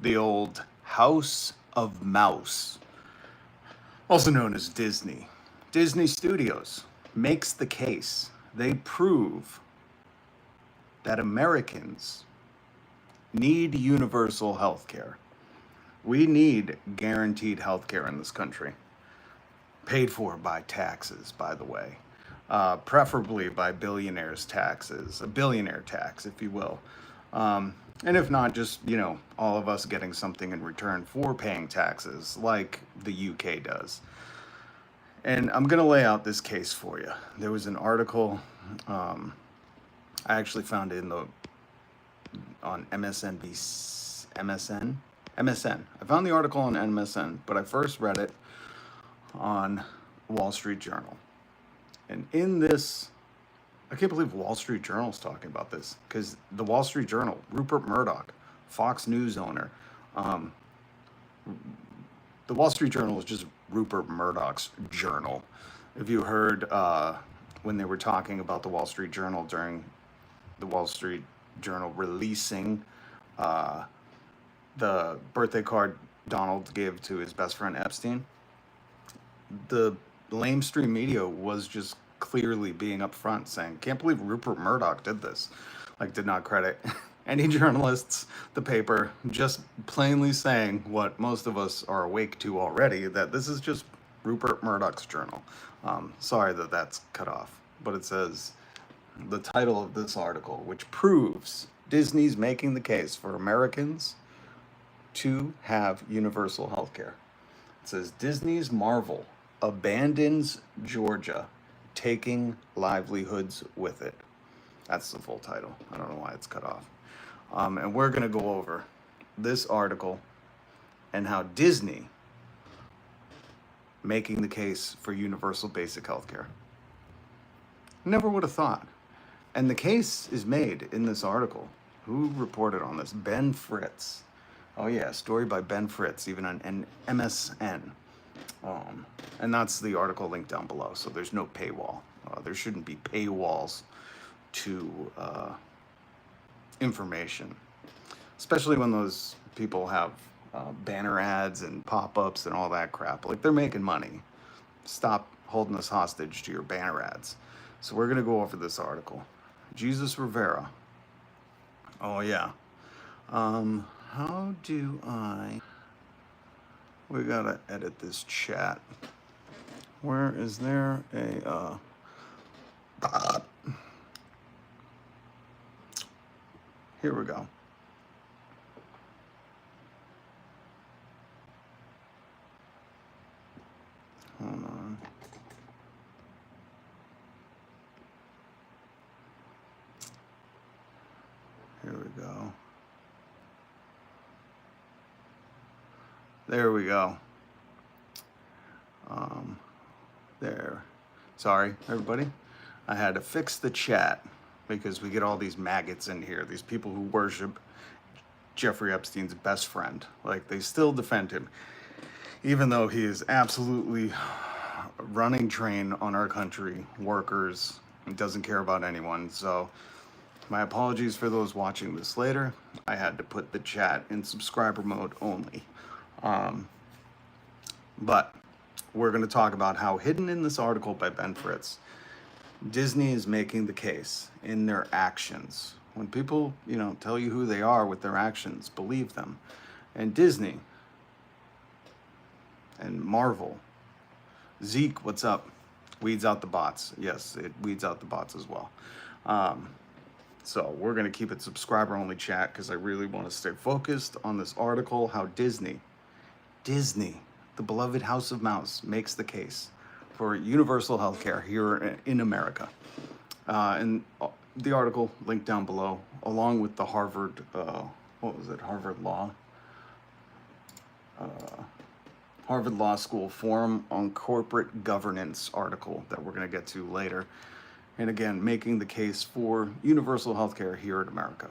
The old House of Mouse, also known as Disney. Disney Studios makes the case. They prove that Americans need universal health care. We need guaranteed health care in this country, paid for by taxes, by the way, preferably by billionaires' taxes, a billionaire tax, if you will. And if not, just, all of us getting something in return for paying taxes, like the UK does. And I'm going to lay out this case for you. There was an article, I actually found it on MSN. I found the article on MSN, but I first read it on Wall Street Journal. And in this, I can't believe Wall Street Journal's talking about this, because the Wall Street Journal, Rupert Murdoch, Fox News owner, the Wall Street Journal is just Rupert Murdoch's journal. If you heard when they were talking about the Wall Street Journal during the Wall Street Journal releasing the birthday card Donald gave to his best friend Epstein, the lamestream media was just clearly being upfront saying, can't believe Rupert Murdoch did this. Like, did not credit any journalists, the paper, just plainly saying what most of us are awake to already, that this is just Rupert Murdoch's journal. Sorry that that's cut off, but it says the title of this article, which proves Disney's making the case for Americans to have universal health care. It says Disney's Marvel abandons Georgia, taking livelihoods with it. That's the full title. I don't know why it's cut off. And we're going to go over this article and how Disney making the case for universal basic health care. Never would have thought. And the case is made in this article. Who reported on this? Ben Fritz. Oh yeah, story by Ben Fritz, even on MSN. And that's the article linked down below, so there's no paywall. There shouldn't be paywalls to information, especially when those people have banner ads and pop-ups and all that crap. Like, they're making money. Stop holding us hostage to your banner ads. So we're going to go over this article. Jesus Rivera. Oh, yeah. How do I... We gotta edit this chat. Where is there a... Here we go. Hold on. Here we go. There we go. There. Sorry, everybody. I had to fix the chat because we get all these maggots in here, these people who worship Jeffrey Epstein's best friend. Like, they still defend him, even though he is absolutely running train on our country, workers, and doesn't care about anyone. So my apologies for those watching this later. I had to put the chat in subscriber mode only. But we're going to talk about how, hidden in this article by Ben Fritz, Disney is making the case in their actions. When people, tell you who they are with their actions, believe them. And Disney and Marvel, Zeke, what's up? Weeds out the bots. Yes, it weeds out the bots as well. So we're going to keep it subscriber only chat because I really want to stay focused on this article, how Disney, the beloved House of Mouse, makes the case for universal health care here in America. And the article linked down below, along with the Harvard, Harvard Law School Forum on Corporate Governance article that we're going to get to later. And again, making the case for universal health care here in America.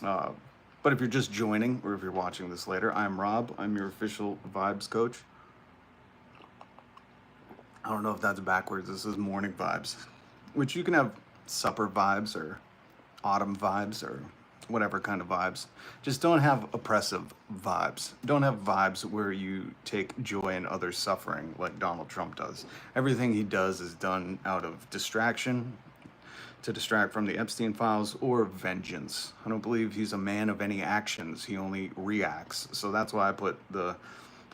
But if you're just joining, or if you're watching this later, I'm Rob. I'm your official vibes coach. I don't know if that's backwards. This is morning vibes, which you can have supper vibes or autumn vibes or whatever kind of vibes. Just don't have oppressive vibes. Don't have vibes where you take joy in others' suffering like Donald Trump does. Everything he does is done out of distraction, to distract from the Epstein files, or vengeance. I don't believe he's a man of any actions. He only reacts. So that's why I put the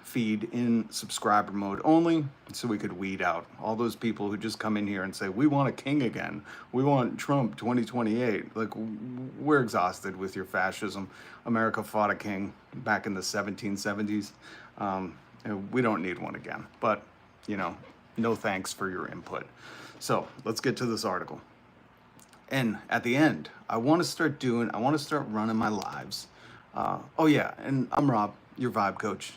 feed in subscriber mode only, so we could weed out all those people who just come in here and say, we want a king again, we want Trump 2028. Like, we're exhausted with your fascism. America fought a king back in the 1770s. And we don't need one again, but no thanks for your input. So let's get to this article. And at the end, I want to start running my lives. Oh yeah, and I'm Rob, your vibe coach.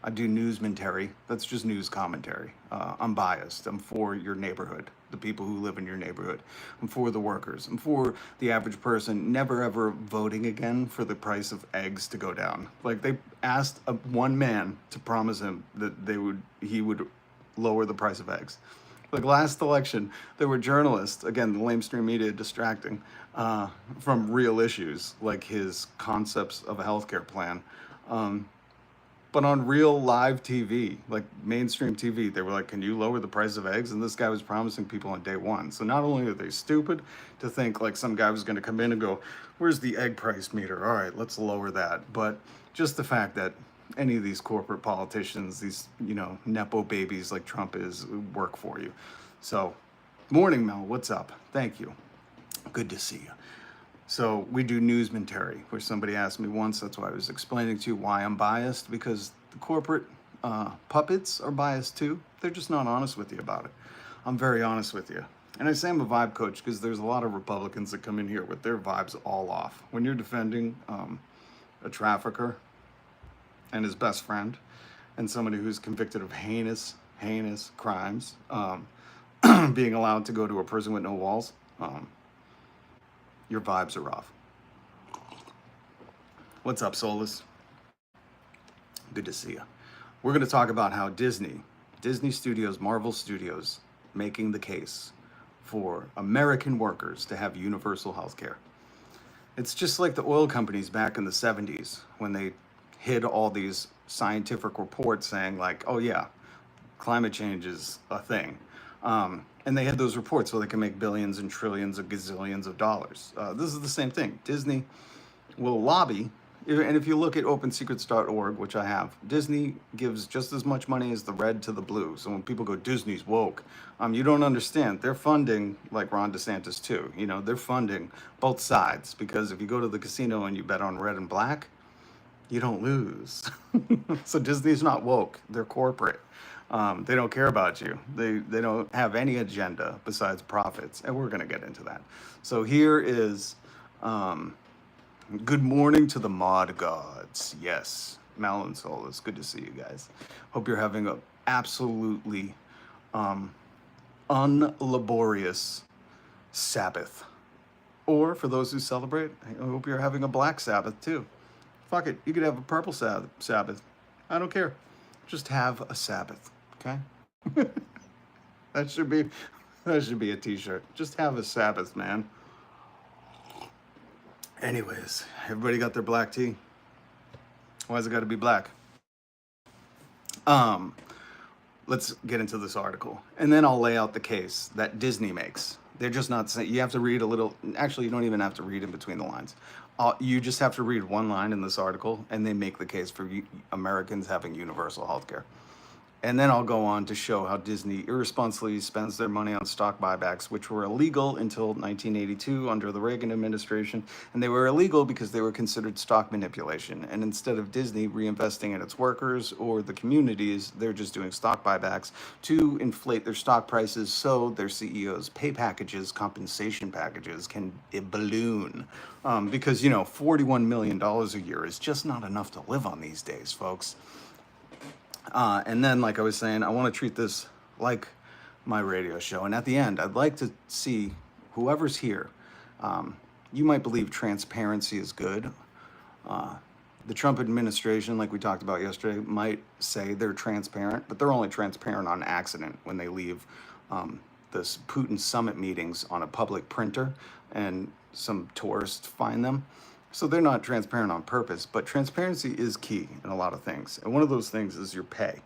I do newsmentary. That's just news commentary. I'm biased. I'm for your neighborhood, the people who live in your neighborhood. I'm for the workers. I'm for the average person never ever voting again for the price of eggs to go down. Like, they asked one man to promise him that he would lower the price of eggs. Like, last election, there were journalists, again, the lamestream media distracting from real issues like his concepts of a healthcare plan. But on real live TV, like mainstream TV, they were like, can you lower the price of eggs? And this guy was promising people on day one. So not only are they stupid to think like some guy was going to come in and go, where's the egg price meter? All right, let's lower that. But just the fact that any of these corporate politicians, these, Nepo babies like Trump is, work for you. So, morning, Mel, what's up? Thank you. Good to see you. So we do newsmentary, where somebody asked me once, that's why I was explaining to you why I'm biased, because the corporate puppets are biased too. They're just not honest with you about it. I'm very honest with you. And I say I'm a vibe coach because there's a lot of Republicans that come in here with their vibes all off. When you're defending a trafficker and his best friend, and somebody who's convicted of heinous crimes, being allowed to go to a prison with no walls, your vibes are off. What's up, Solus? Good to see you. We're going to talk about how Disney Studios, Marvel Studios, making the case for American workers to have universal health care. It's just like the oil companies back in the 70s when they hid all these scientific reports saying like, oh yeah, climate change is a thing. And they had those reports so they can make billions and trillions of gazillions of dollars. This is the same thing. Disney will lobby, and if you look at opensecrets.org, which I have, Disney gives just as much money as the red to the blue. So when people go, Disney's woke, you don't understand. They're funding, like Ron DeSantis too, they're funding both sides, because if you go to the casino and you bet on red and black, you don't lose. So Disney's not woke, they're corporate. They don't care about you. They don't have any agenda besides profits, and we're going to get into that. So here is good morning to the mod gods. Yes, Mal and Sol, it's good to see you guys. Hope you're having a absolutely unlaborious Sabbath. Or for those who celebrate, I hope you're having a black Sabbath too. Fuck it, you could have a purple Sabbath. I don't care. Just have a Sabbath. Okay, that should be a t-shirt. Just have a Sabbath, man. Anyways, everybody got their black tea? Why's it got to be black? Let's get into this article, and then I'll lay out the case that Disney makes. They're just not saying, you have to read a little, actually you don't even have to read in between the lines. You just have to read one line in this article, and they make the case for Americans having universal health care. And then I'll go on to show how Disney irresponsibly spends their money on stock buybacks, which were illegal until 1982 under the Reagan administration. And they were illegal because they were considered stock manipulation. And instead of Disney reinvesting in its workers or the communities, they're just doing stock buybacks to inflate their stock prices so their CEOs' pay packages, compensation packages can balloon. Because, $41 million a year is just not enough to live on these days, folks. And then, like I was saying, I want to treat this like my radio show. And at the end, I'd like to see whoever's here. You might believe transparency is good. The Trump administration, like we talked about yesterday, might say they're transparent, but they're only transparent on accident when they leave this Putin summit meetings on a public printer and some tourists find them. So they're not transparent on purpose, but transparency is key in a lot of things. And one of those things is your pay.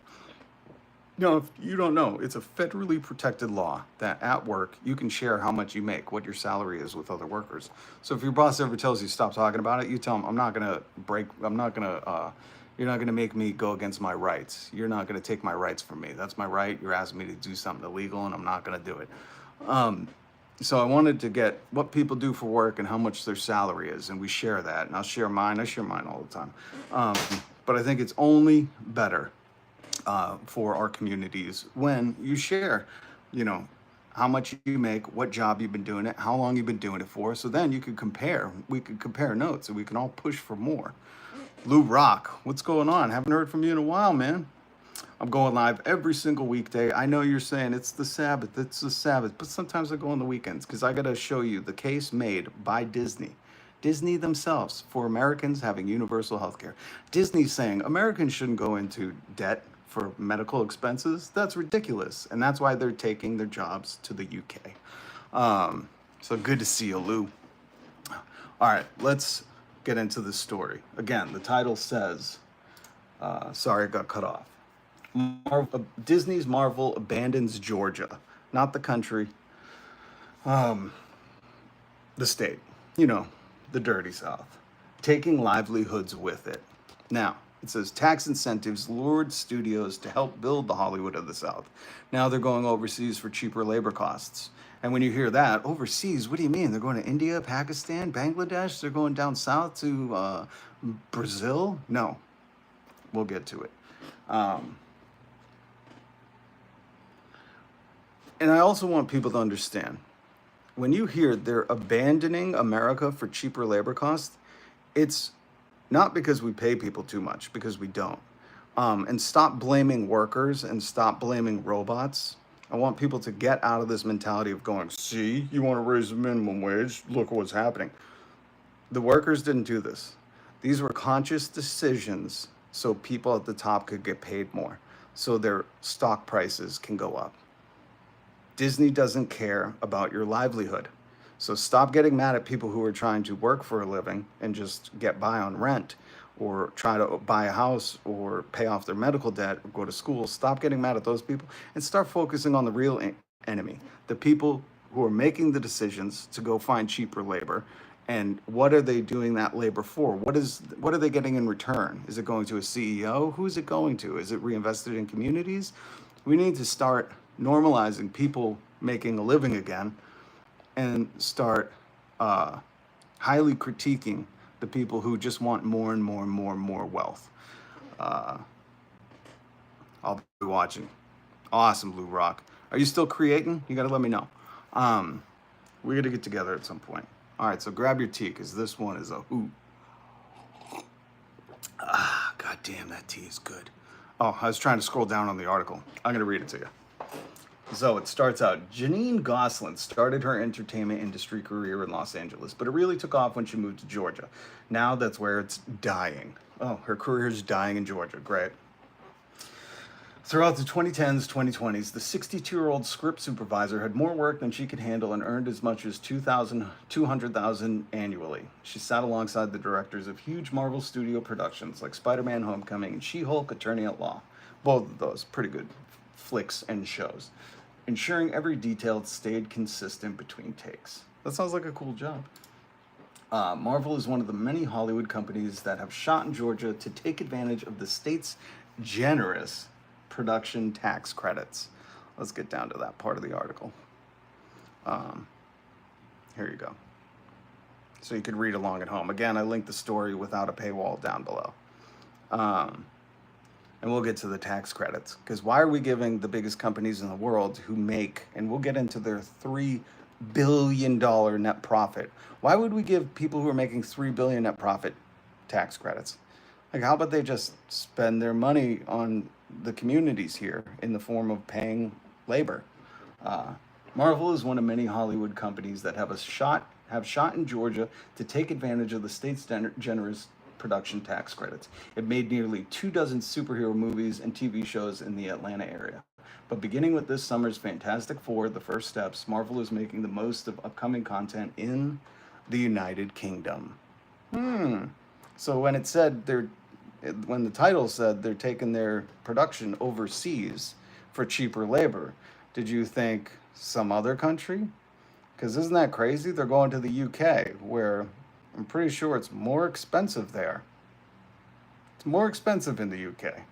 No, if you don't know, it's a federally protected law that at work you can share how much you make, what your salary is with other workers. So if your boss ever tells you stop talking about it, you tell him, you're not gonna make me go against my rights. You're not gonna take my rights from me. That's my right. You're asking me to do something illegal and I'm not gonna do it. Um, so I wanted to get what people do for work and how much their salary is, and we share that. And I'll share mine. I share mine all the time. Um, but I think it's only better for our communities when you share, you know, how much you make, what job you've been doing it, how long you've been doing it for. So then you could compare. We could compare notes, and we can all push for more. Lou Rock, what's going on? Haven't heard from you in a while, man. I'm going live every single weekday. I know you're saying it's the Sabbath, but sometimes I go on the weekends because I got to show you the case made by Disney. Disney themselves for Americans having universal health care. Disney's saying Americans shouldn't go into debt for medical expenses. That's ridiculous. And that's why they're taking their jobs to the UK. So good to see you, Lou. All right, let's get into the story. Again, the title says, sorry, it got cut off. Disney's Marvel abandons Georgia, not the country, the state, you know, the dirty South, taking livelihoods with it. Now, it says tax incentives lured studios to help build the Hollywood of the South. Now they're going overseas for cheaper labor costs. And when you hear that, overseas, what do you mean? They're going to India, Pakistan, Bangladesh? They're going down south to Brazil? No, we'll get to it. And I also want people to understand, when you hear they're abandoning America for cheaper labor costs, it's not because we pay people too much, because we don't. And stop blaming workers and stop blaming robots. I want people to get out of this mentality of going, see, you want to raise the minimum wage? Look what's happening. The workers didn't do this. These were conscious decisions so people at the top could get paid more, so their stock prices can go up. Disney doesn't care about your livelihood. So stop getting mad at people who are trying to work for a living and just get by on rent or try to buy a house or pay off their medical debt or go to school. Stop getting mad at those people and start focusing on the real enemy, the people who are making the decisions to go find cheaper labor. And what are they doing that labor for? What are they getting in return? Is it going to a CEO? Who is it going to? Is it reinvested in communities? We need to start normalizing people making a living again and start highly critiquing the people who just want more and more and more and more wealth. I'll be watching. Awesome, Blue Rock. Are you still creating? You got to let me know. We're going to get together at some point. All right, so grab your tea because this one is a hoot. God damn, that tea is good. Oh, I was trying to scroll down on the article. I'm going to read it to you. So it starts out, Janine Gosselin started her entertainment industry career in Los Angeles, but it really took off when she moved to Georgia. Now that's where it's dying. Oh, her career is dying in Georgia. Great. Throughout the 2010s, 2020s, the 62-year-old script supervisor had more work than she could handle and earned as much as $200,000 annually. She sat alongside the directors of huge Marvel Studio productions like Spider-Man Homecoming and She-Hulk Attorney at Law. Both of those pretty good flicks and shows, ensuring every detail stayed consistent between takes. That sounds like a cool job. Marvel is one of the many Hollywood companies that have shot in Georgia to take advantage of the state's generous production tax credits. Let's get down to that part of the article. Here you go. So you could read along at home. Again, I linked the story without a paywall down below. And we'll get to the tax credits, because why are we giving the biggest companies in the world who make, and we'll get into their $3 billion net profit, why would we give people who are making $3 billion net profit tax credits? Like, how about they just spend their money on the communities here in the form of paying labor? Marvel is one of many Hollywood companies that have shot in Georgia to take advantage of the state's generous production tax credits. It made nearly 24 superhero movies and TV shows in the Atlanta area. But beginning with this summer's Fantastic Four, The First Steps, Marvel is making the most of upcoming content in the United Kingdom. Hmm. So when it said when the title said they're taking their production overseas for cheaper labor, did you think some other country? Because isn't that crazy? They're going to the UK, where I'm pretty sure it's more expensive there. It's more expensive in the UK.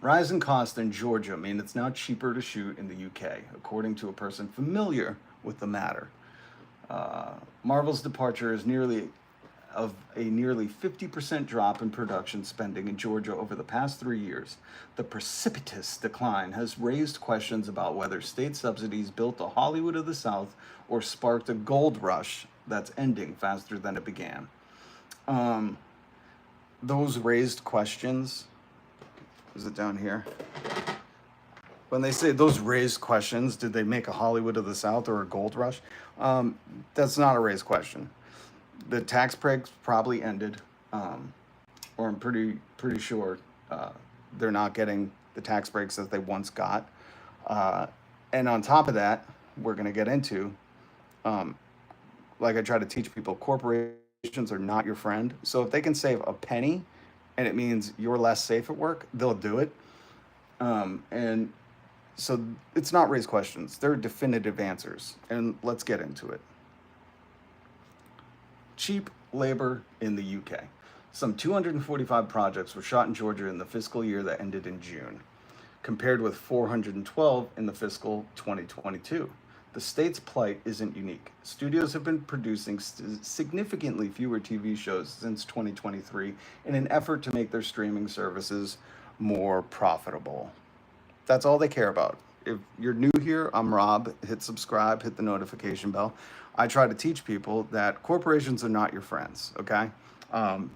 Rising costs in Georgia mean it's now cheaper to shoot in the UK, according to a person familiar with the matter. Marvel's departure is nearly 50% drop in production spending in Georgia over the past 3 years. The precipitous decline has raised questions about whether state subsidies built a Hollywood of the South or sparked a gold rush that's ending faster than it began. Um, those raised questions, is it down here? When they say those raised questions, did they make a Hollywood of the South or a gold rush? That's not a raised question. The tax breaks probably ended, or I'm pretty sure they're not getting the tax breaks that they once got. And on top of that, we're going to get into, um, like I try to teach people, corporations are not your friend. So if they can save a penny, and it means you're less safe at work, they'll do it. And so it's not raised questions; they're definitive answers. And let's get into it. Cheap labor in the UK. Some 245 projects were shot in Georgia in the fiscal year that ended in June, compared with 412 in the fiscal 2022. The state's plight isn't unique. Studios have been producing significantly fewer TV shows since 2023 in an effort to make their streaming services more profitable. That's all they care about. If you're new here, I'm Rob. Hit subscribe, hit the notification bell. I try to teach people that corporations are not your friends, okay?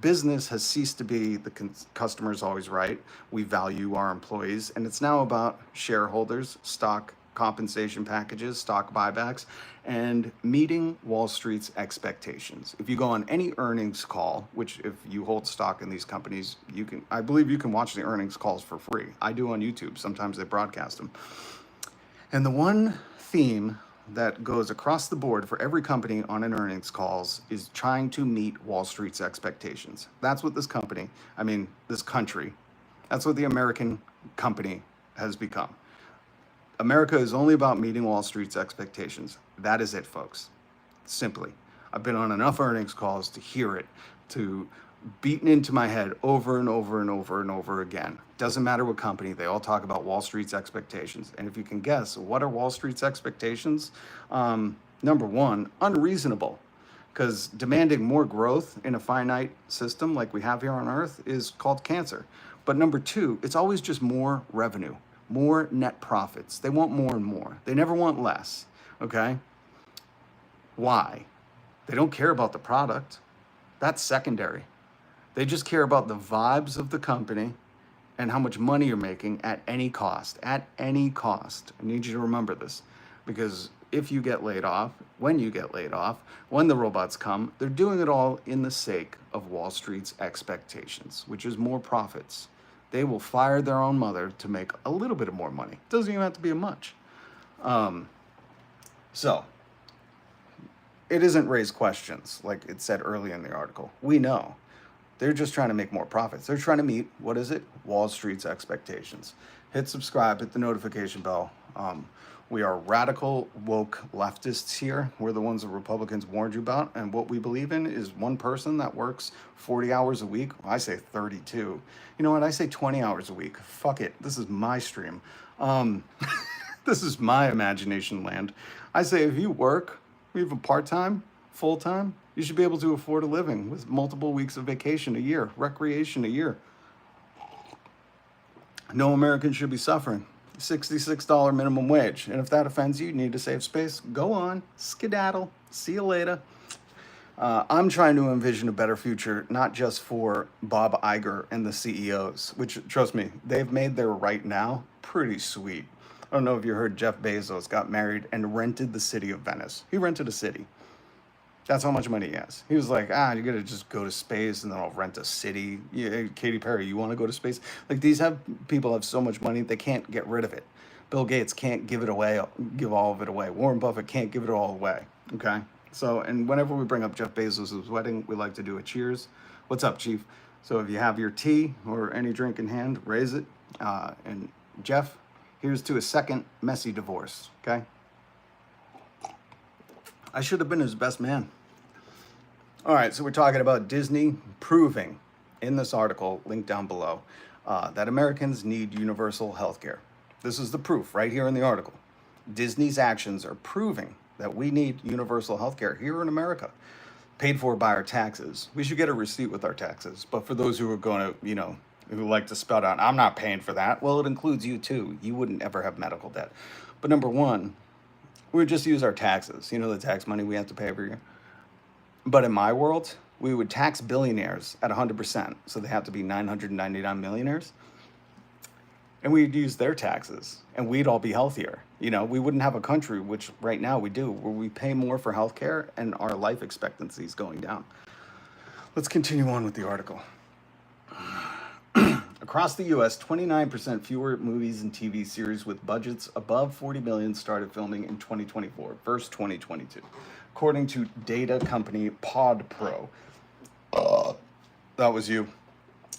Business has ceased to be the customer's always right. We value our employees, and it's now about shareholders, stock compensation packages, stock buybacks, and meeting Wall Street's expectations. If you go on any earnings call, which if you hold stock in these companies, I believe you can watch the earnings calls for free. I do on YouTube. Sometimes they broadcast them. And the one theme that goes across the board for every company on an earnings calls is trying to meet Wall Street's expectations. That's what this country, that's what the American company has become. America is only about meeting Wall Street's expectations. That is it, folks. Simply. I've been on enough earnings calls to hear it, to beaten into my head over and over and over and over again. Doesn't matter what company, they all talk about Wall Street's expectations. And if you can guess, what are Wall Street's expectations? Number one, unreasonable. Because demanding more growth in a finite system like we have here on Earth is called cancer. But number two, it's always just more revenue, more net profits. They want more and more. They never want less, okay? Why? They don't care about the product. That's secondary. They just care about the vibes of the company and how much money you're making at any cost. At any cost. I need you to remember this, because if you get laid off, when you get laid off, when the robots come, they're doing it all in the sake of Wall Street's expectations, which is more profits. They will fire their own mother to make a little bit of more money. Doesn't even have to be much. So it isn't raised questions like it said early in the article. We know. They're just trying to make more profits. They're trying to meet, what is it? Wall Street's expectations. Hit subscribe, hit the notification bell. We are radical, woke leftists here. We're the ones that Republicans warned you about. And what we believe in is one person that works 40 hours a week. I say 32. You know what? I say 20 hours a week. Fuck it. This is my stream. This is my imagination land. I say if you work, you have a part-time, full-time, you should be able to afford a living with multiple weeks of vacation a year, recreation a year. No American should be suffering. $66 minimum wage. And if that offends you, you need to save space, go on, skedaddle, see you later. I'm trying to envision a better future, not just for Bob Iger and the CEOs, which, trust me, they've made their right now pretty sweet. I don't know if you heard Jeff Bezos got married and rented the city of Venice. He rented a city. That's how much money he has. He was like, you gotta just go to space and then I'll rent a city. Yeah, Katy Perry, you wanna go to space? Like people have so much money, they can't get rid of it. Bill Gates can't give it away, give all of it away. Warren Buffett can't give it all away, okay? So, and whenever we bring up Jeff Bezos' wedding, we like to do a cheers. What's up, Chief? So if you have your tea or any drink in hand, raise it. And Jeff, here's to a second messy divorce, okay? I should have been his best man. All right, so we're talking about Disney proving in this article, linked down below, that Americans need universal health care. This is the proof right here in the article. Disney's actions are proving that we need universal health care here in America, paid for by our taxes. We should get a receipt with our taxes. But for those who are going to, who like to spout out, I'm not paying for that. Well, it includes you too. You wouldn't ever have medical debt. But number one, we would just use our taxes, the tax money we have to pay every year. But in my world, we would tax billionaires at 100%. So they have to be 999 millionaires. And we'd use their taxes and we'd all be healthier. We wouldn't have a country, which right now we do, where we pay more for healthcare and our life expectancy is going down. Let's continue on with the article. Across the U.S., 29% fewer movies and TV series with budgets above $40 million started filming in 2024 versus 2022, according to data company PodPro. That was you.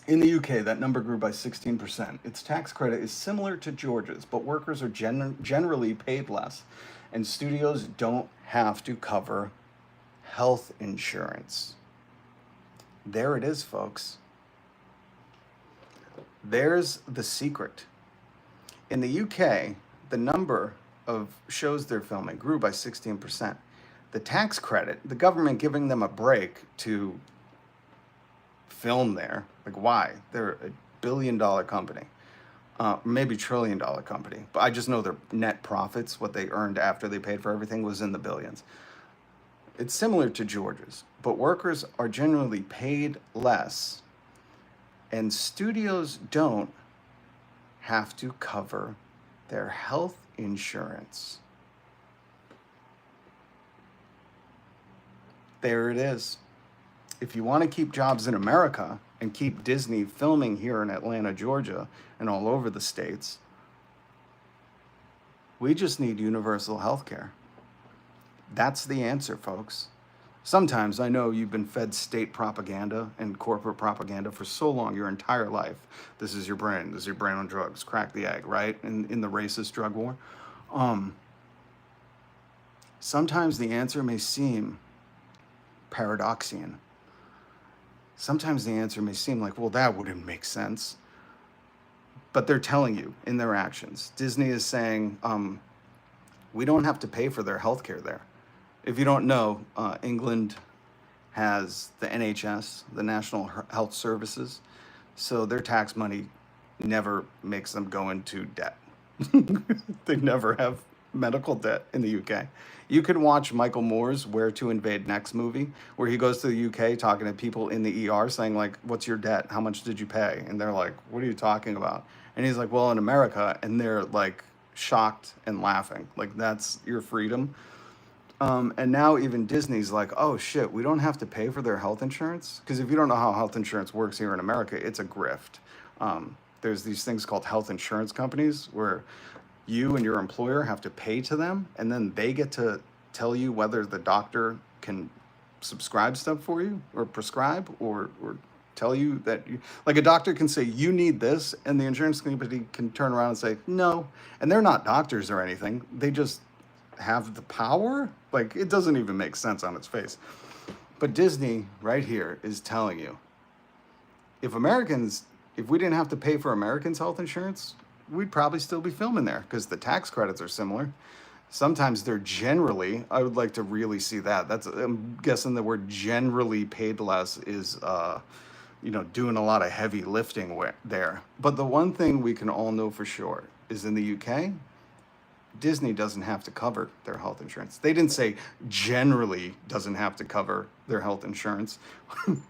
In the UK, that number grew by 16%. Its tax credit is similar to Georgia's, but workers are generally paid less, and studios don't have to cover health insurance. There it is, folks. There's the secret. In the UK, the number of shows they're filming grew by 16%. The tax credit, the government giving them a break to film there, like why? They're a billion-dollar company, maybe trillion-dollar company. But I just know their net profits, what they earned after they paid for everything, was in the billions. It's similar to Georgia's, but workers are generally paid less, and studios don't have to cover their health insurance. There it is. If you want to keep jobs in America and keep Disney filming here in Atlanta, Georgia, and all over the states, we just need universal health care. That's the answer, folks. Sometimes I know you've been fed state propaganda and corporate propaganda for so long, your entire life. This is your brain. This is your brain on drugs. Crack the egg, right? In the racist drug war. Sometimes the answer may seem paradoxian. Sometimes the answer may seem like, well, that wouldn't make sense. But they're telling you in their actions. Disney is saying, we don't have to pay for their healthcare there. If you don't know, England has the NHS, the National Health Services, so their tax money never makes them go into debt. They never have medical debt in the UK. You could watch Michael Moore's Where to Invade Next movie, where he goes to the UK talking to people in the ER saying, like, what's your debt? How much did you pay? And they're like, what are you talking about? And he's like, well, in America, and they're like shocked and laughing. Like, that's your freedom. And now even Disney's like, oh shit, we don't have to pay for their health insurance? Because if you don't know how health insurance works here in America, it's a grift. There's these things called health insurance companies where you and your employer have to pay to them, and then they get to tell you whether the doctor can subscribe stuff for you or prescribe or tell you that like a doctor can say you need this, and the insurance company can turn around and say no. And they're not doctors or anything. They just have the power. Like, it doesn't even make sense on its face. But Disney right here is telling you, if we didn't have to pay for Americans' health insurance, we'd probably still be filming there because the tax credits are similar. Sometimes they're generally, I would like to really see that. I'm guessing the word generally paid less is, doing a lot of heavy lifting there. But the one thing we can all know for sure is in the UK, Disney doesn't have to cover their health insurance. They didn't say generally doesn't have to cover their health insurance.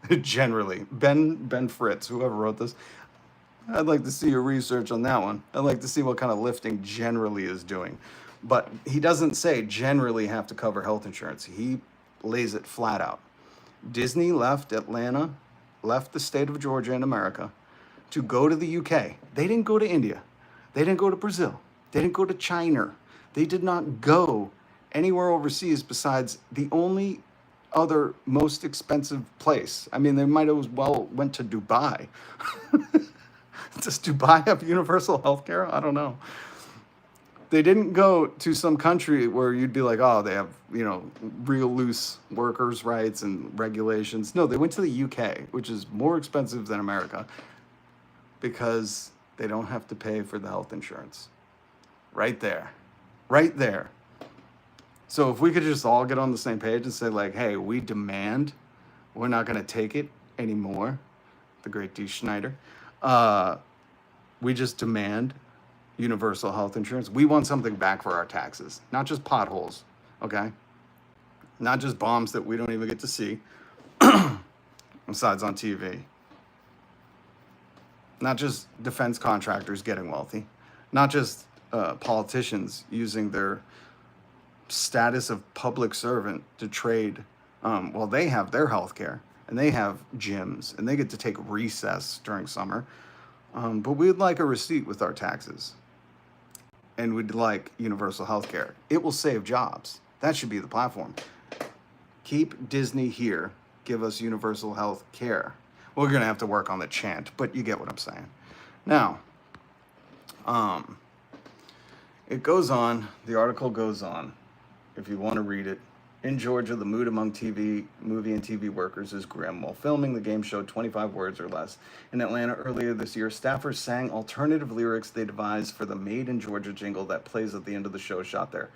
Generally. Ben Fritz, whoever wrote this, I'd like to see your research on that one. I'd like to see what kind of lifting generally is doing. But he doesn't say generally have to cover health insurance. He lays it flat out. Disney left Atlanta, left the state of Georgia in America to go to the UK. They didn't go to India. They didn't go to Brazil. They didn't go to China. They did not go anywhere overseas besides the only other most expensive place. I mean, they might as well went to Dubai. Does Dubai have universal health care? I don't know. They didn't go to some country where you'd be like, oh, they have, real loose workers' rights and regulations. No, they went to the UK, which is more expensive than America, because they don't have to pay for the health insurance. Right there. Right there. So if we could just all get on the same page and say, like, hey, we demand, we're not going to take it anymore, the great D. Schneider. We just demand universal health insurance. We want something back for our taxes, not just potholes, okay? Not just bombs that we don't even get to see, besides on TV. Not just defense contractors getting wealthy. Not just politicians using their status of public servant to trade. Well, they have their health care, and they have gyms, and they get to take recess during summer. But we'd like a receipt with our taxes. And we'd like universal health care. It will save jobs. That should be the platform. Keep Disney here. Give us universal health care. We're going to have to work on the chant, but you get what I'm saying. Now, it goes on. The article goes on. If you want to read it. In Georgia, the mood among movie and TV workers is grim. While filming, the game showed 25 words or less. In Atlanta earlier this year, staffers sang alternative lyrics they devised for the Made in Georgia jingle that plays at the end of the show shot there,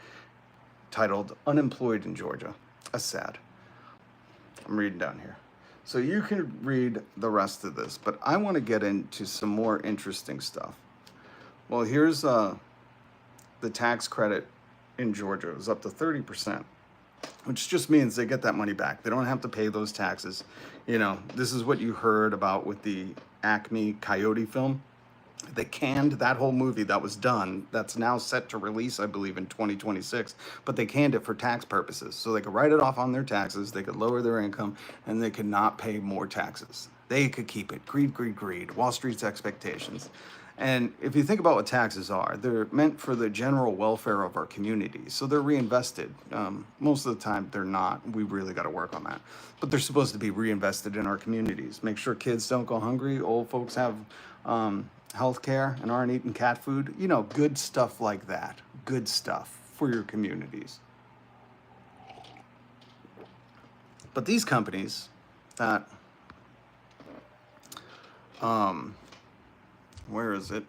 titled Unemployed in Georgia. That's sad. I'm reading down here. So you can read the rest of this, but I want to get into some more interesting stuff. Well, here's the tax credit in Georgia. It was up to 30%. Which just means they get that money back. They don't have to pay those taxes. This is what you heard about with the Acme Coyote film. They canned that whole movie that was done. That's now set to release, I believe, in 2026. But they canned it for tax purposes. So they could write it off on their taxes. They could lower their income, and they could not pay more taxes. They could keep it. Greed, greed, greed. Wall Street's expectations. And if you think about what taxes are, they're meant for the general welfare of our communities. So they're reinvested. Most of the time, they're not. We really got to work on that. But they're supposed to be reinvested in our communities. Make sure kids don't go hungry. Old folks have health care and aren't eating cat food. Good stuff like that. Good stuff for your communities. But these companies that... where is it?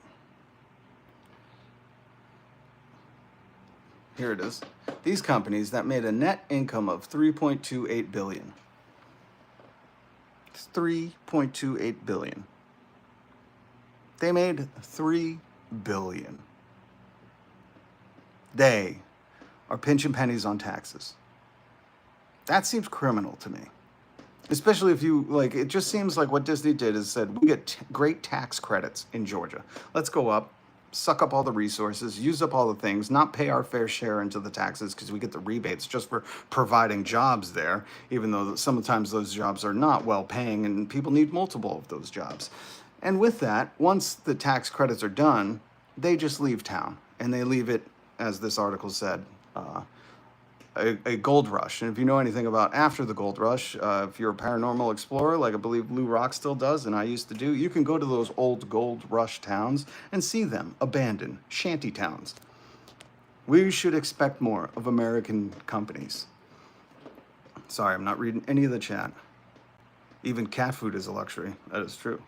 Here it is. These companies that made a net income of $3.28 billion. It's $3.28 billion. They made $3 billion. They are pinching pennies on taxes. That seems criminal to me. Especially if you, it just seems like what Disney did is said, we get great tax credits in Georgia. Let's go up, suck up all the resources, use up all the things, not pay our fair share into the taxes because we get the rebates just for providing jobs there, even though sometimes those jobs are not well paying and people need multiple of those jobs. And with that, once the tax credits are done, they just leave town. And they leave it, as this article said, a gold rush. And if you know anything about after the gold rush, if you're a paranormal explorer, like I believe Lou Rock still does and I used to do, you can go to those old gold rush towns and see them abandoned, shanty towns. We should expect more of American companies. Sorry, I'm not reading any of the chat. Even cat food is a luxury. That is true.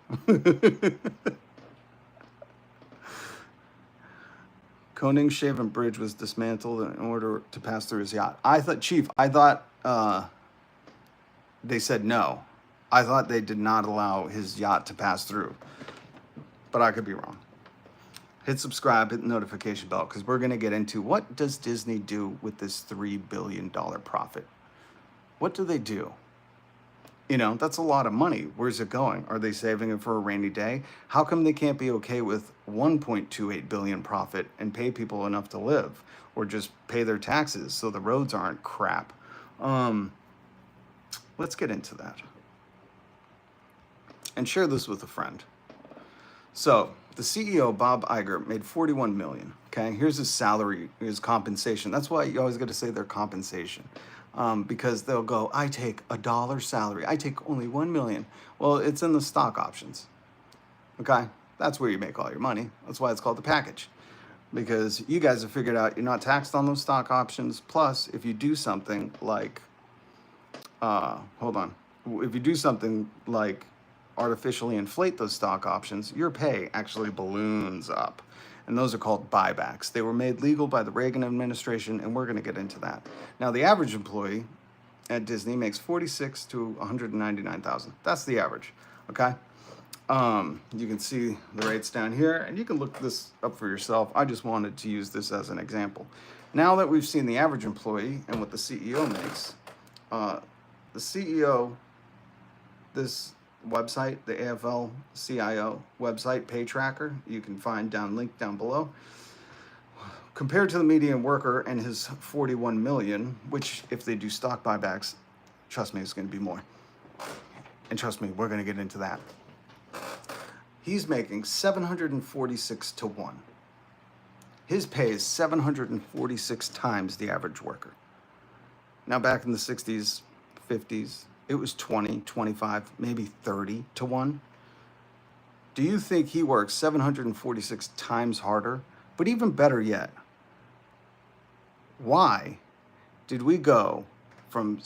Koningshaven Bridge was dismantled in order to pass through his yacht. I thought they said no. I thought they did not allow his yacht to pass through. But I could be wrong. Hit subscribe, hit the notification bell, because we're going to get into what does Disney do with this $3 billion profit? What do they do? That's a lot of money. Where's it going? Are they saving it for a rainy day? How come they can't be okay with $1.28 billion profit and pay people enough to live, or just pay their taxes so the roads aren't crap? Let's get into that and share this with a friend. So the CEO, Bob Iger, made $41 million Okay, here's his salary, his compensation. That's why you always got to say their compensation, because they'll go, I take $1 salary. I take only 1 million. Well, it's in the stock options. Okay, that's where you make all your money. That's why it's called the package, because you guys have figured out you're not taxed on those stock options. Plus, if you do something like, hold on, if you do something like artificially inflate those stock options, your pay actually balloons up. And those are called buybacks. They were made legal by the Reagan administration, and we're going to get into that. Now, the average employee at Disney makes 46 to 199,000. That's the average. Okay. You can see the rates down here, and you can look this up for yourself. I just wanted to use this as an example. Now that we've seen the average employee and what the CEO makes, the CEO, this website, the AFL-CIO website, pay tracker, you can find link down below. Compared to the median worker and his 41 million, which if they do stock buybacks, trust me, it's going to be more. And trust me, we're going to get into that. He's making 746 to 1. His pay is 746 times the average worker. Now, back in the 60s, 50s, it was 20, 25, maybe 30 to 1. Do you think he works 746 times harder? But even better yet, why did we go from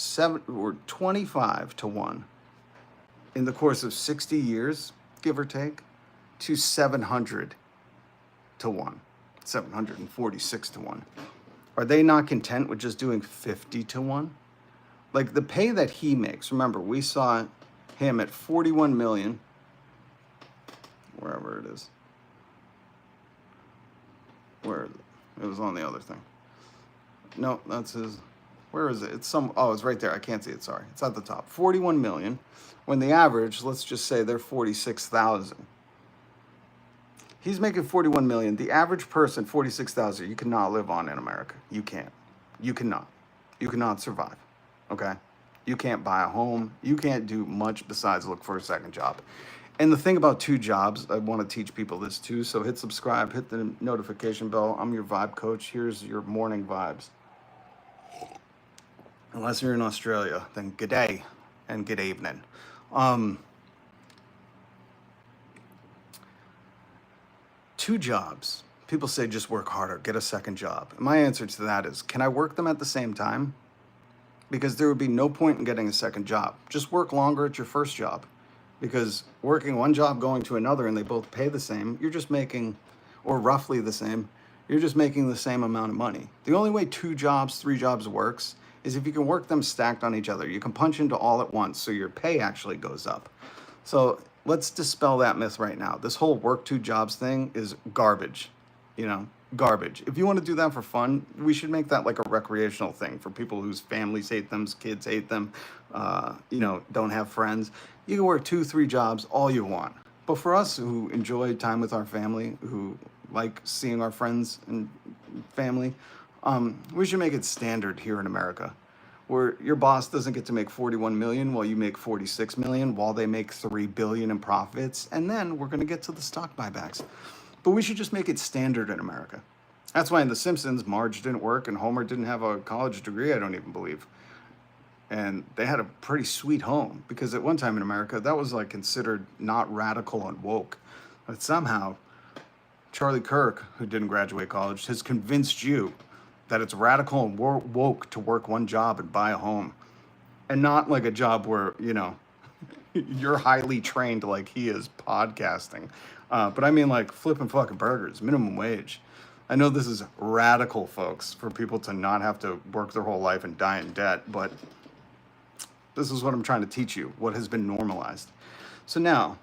25 to 1 in the course of 60 years, give or take, to 700 to 1, 746 to 1? Are they not content with just doing 50 to 1? Like the pay that he makes, remember, we saw him at 41 million, wherever it is. Where is it? It was on the other thing. No, that's his. Where is it? It's it's right there. I can't see it. Sorry. It's at the top. 41 million. When the average, let's just say they're 46,000. He's making 41 million. The average person, 46,000, you cannot live on in America. You can't. You cannot. You cannot survive. Okay? You can't buy a home. You can't do much besides look for a second job. And the thing about 2 jobs, I want to teach people this too. So hit subscribe, hit the notification bell. I'm your vibe coach. Here's your morning vibes. Unless you're in Australia, then good day and good evening. 2 jobs. People say just work harder, get a second job. And my answer to that is, can I work them at the same time? Because there would be no point in getting a second job. Just work longer at your first job. Because working one job going to another and they both pay the same, you're just making, or roughly the same, you're just making the same amount of money. The only way 2 jobs, 3 jobs works is if you can work them stacked on each other. You can punch into all at once, so your pay actually goes up. So let's dispel that myth right now. This whole work 2 jobs thing is garbage, garbage. If you want to do that for fun, we should make that like a recreational thing for people whose families hate them, kids hate them, don't have friends. You can work 2, 3 jobs all you want. But for us who enjoy time with our family, who like seeing our friends and family, we should make it standard here in America, where your boss doesn't get to make 41 million while you make 46 million, while they make 3 billion in profits. And then we're going to get to the stock buybacks. But we should just make it standard in America. That's why in The Simpsons, Marge didn't work and Homer didn't have a college degree, I don't even believe. And they had a pretty sweet home, because at one time in America, that was like considered not radical and woke. But somehow, Charlie Kirk, who didn't graduate college, has convinced you that it's radical and woke to work one job and buy a home. And not like a job where, you're highly trained like he is podcasting. But I mean like flipping fucking burgers, minimum wage. I know this is radical, folks, for people to not have to work their whole life and die in debt, but this is what I'm trying to teach you, what has been normalized. So now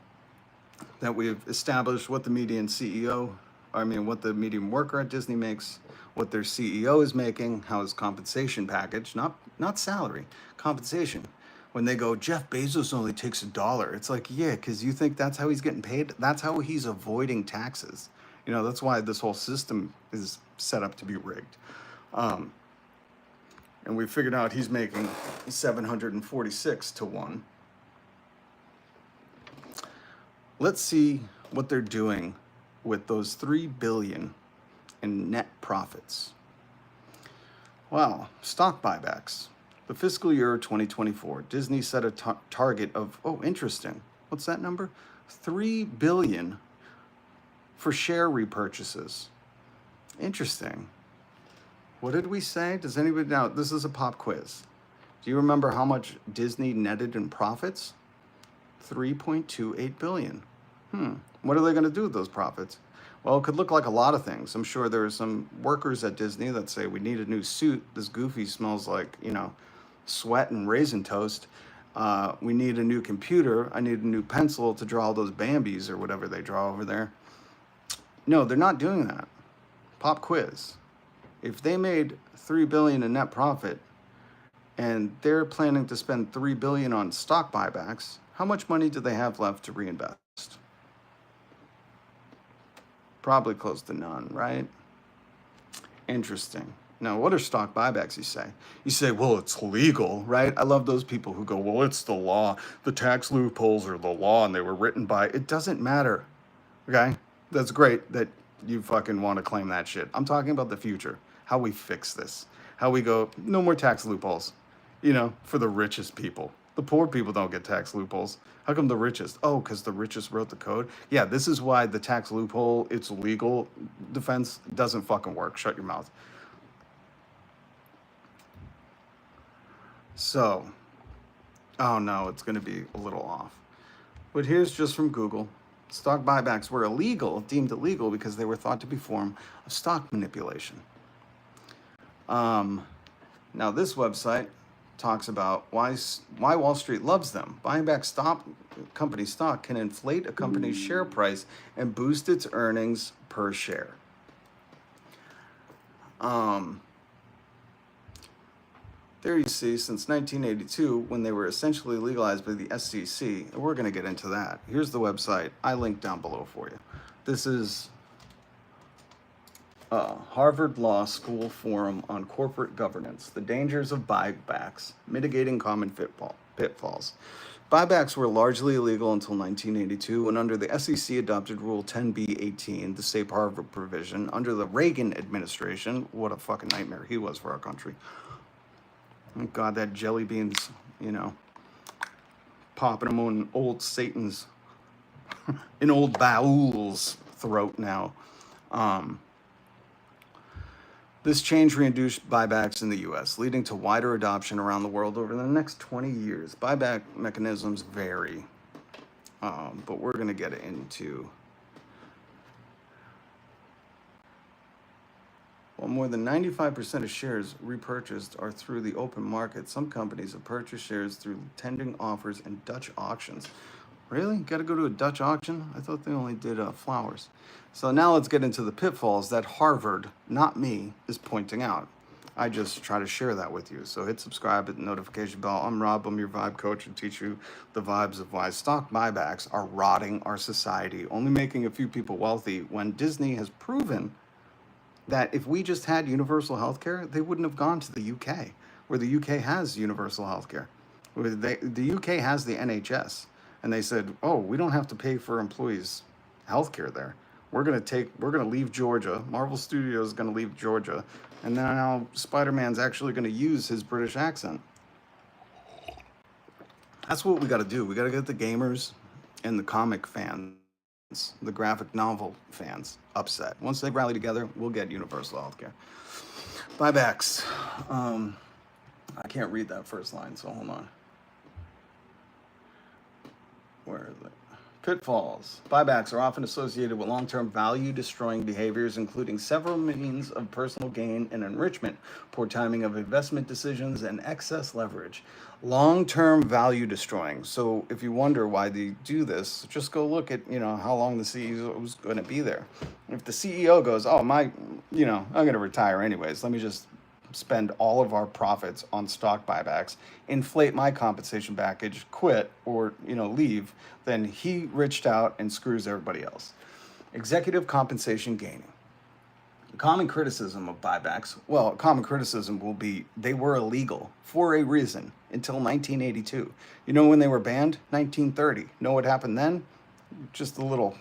that we've established what the median what the median worker at Disney makes, what their CEO is making, how his compensation package, not salary, compensation. When they go, Jeff Bezos only takes $1, it's like, yeah, because you think that's how he's getting paid? That's how he's avoiding taxes. That's why this whole system is set up to be rigged. And we figured out he's making 746 to 1. Let's see what they're doing with those 3 billion in net profits. Wow, stock buybacks. The fiscal year 2024, Disney set a target of, oh, interesting. What's that number? $3 billion for share repurchases. Interesting. What did we say? Does anybody know? This is a pop quiz. Do you remember how much Disney netted in profits? $3.28 billion. What are they going to do with those profits? Well, it could look like a lot of things. I'm sure there are some workers at Disney that say, we need a new suit. This Goofy smells like, sweat and raisin toast. We need a new computer. I need a new pencil to draw all those Bambis or whatever they draw over there. No, they're not doing that. Pop quiz. If they made $3 billion in net profit and they're planning to spend $3 billion on stock buybacks, how much money do they have left to reinvest? Probably close to none, right? Interesting. Now, what are stock buybacks, you say? You say, well, it's legal, right? I love those people who go, well, it's the law. The tax loopholes are the law and they were written by. It doesn't matter, okay? That's great that you fucking want to claim that shit. I'm talking about the future, how we fix this, how we go, no more tax loopholes, for the richest people. The poor people don't get tax loopholes. How come the richest? Oh, because the richest wrote the code? Yeah, this is why the tax loophole, it's legal defense doesn't fucking work. Shut your mouth. So, oh no, it's going to be a little off. But here's just from Google. Stock buybacks were deemed illegal because they were thought to be a form of stock manipulation. Now this website talks about why Wall Street loves them. Buying back company stock can inflate a company's share price and boost its earnings per share. There you see, since 1982, when they were essentially legalized by the SEC, and we're going to get into that. Here's the website. I linked down below for you. This is Harvard Law School Forum on Corporate Governance, the Dangers of Buybacks, Mitigating Common Pitfalls. Buybacks were largely illegal until 1982, when under the SEC adopted Rule 10b-18, the safe harbor provision. Under the Reagan administration, what a fucking nightmare he was for our country. Thank God that jelly beans, popping them on old Satan's, in old Baul's throat now. This change reintroduced buybacks in the U.S., leading to wider adoption around the world over the next 20 years. Buyback mechanisms vary, but we're going to get into. While more than 95% of shares repurchased are through the open market, some companies have purchased shares through tendering offers and Dutch auctions. Really? Got to go to a Dutch auction? I thought they only did flowers. So now let's get into the pitfalls that Harvard, not me, is pointing out. I just try to share that with you. So hit subscribe, hit the notification bell. I'm Rob, I'm your vibe coach, and teach you the vibes of why stock buybacks are rotting our society, only making a few people wealthy when Disney has proven that if we just had universal healthcare, they wouldn't have gone to the UK, where the UK has universal healthcare. The UK has the NHS, and they said, oh, we don't have to pay for employees' healthcare there. We're gonna leave Georgia. Marvel Studios is gonna leave Georgia, and then now Spider-Man's actually gonna use his British accent. That's what we got to do. We got to get the gamers and the comic fans, the graphic novel fans, upset. Once they rally together, we'll get universal healthcare. Buybacks. I can't read that first line, so hold on. Where is it? Pitfalls. Buybacks are often associated with long-term value-destroying behaviors, including several means of personal gain and enrichment, poor timing of investment decisions, and excess leverage. Long-term value-destroying. So if you wonder why they do this, just go look at, how long the CEO is going to be there. If the CEO goes, oh, I'm going to retire anyways, let me just spend all of our profits on stock buybacks, inflate my compensation package, quit, or leave, then he reached out and screws everybody else. Executive compensation gaining. Common criticism of buybacks, common criticism will be they were illegal for a reason until 1982. You know when they were banned? 1930. Know what happened then? Just a little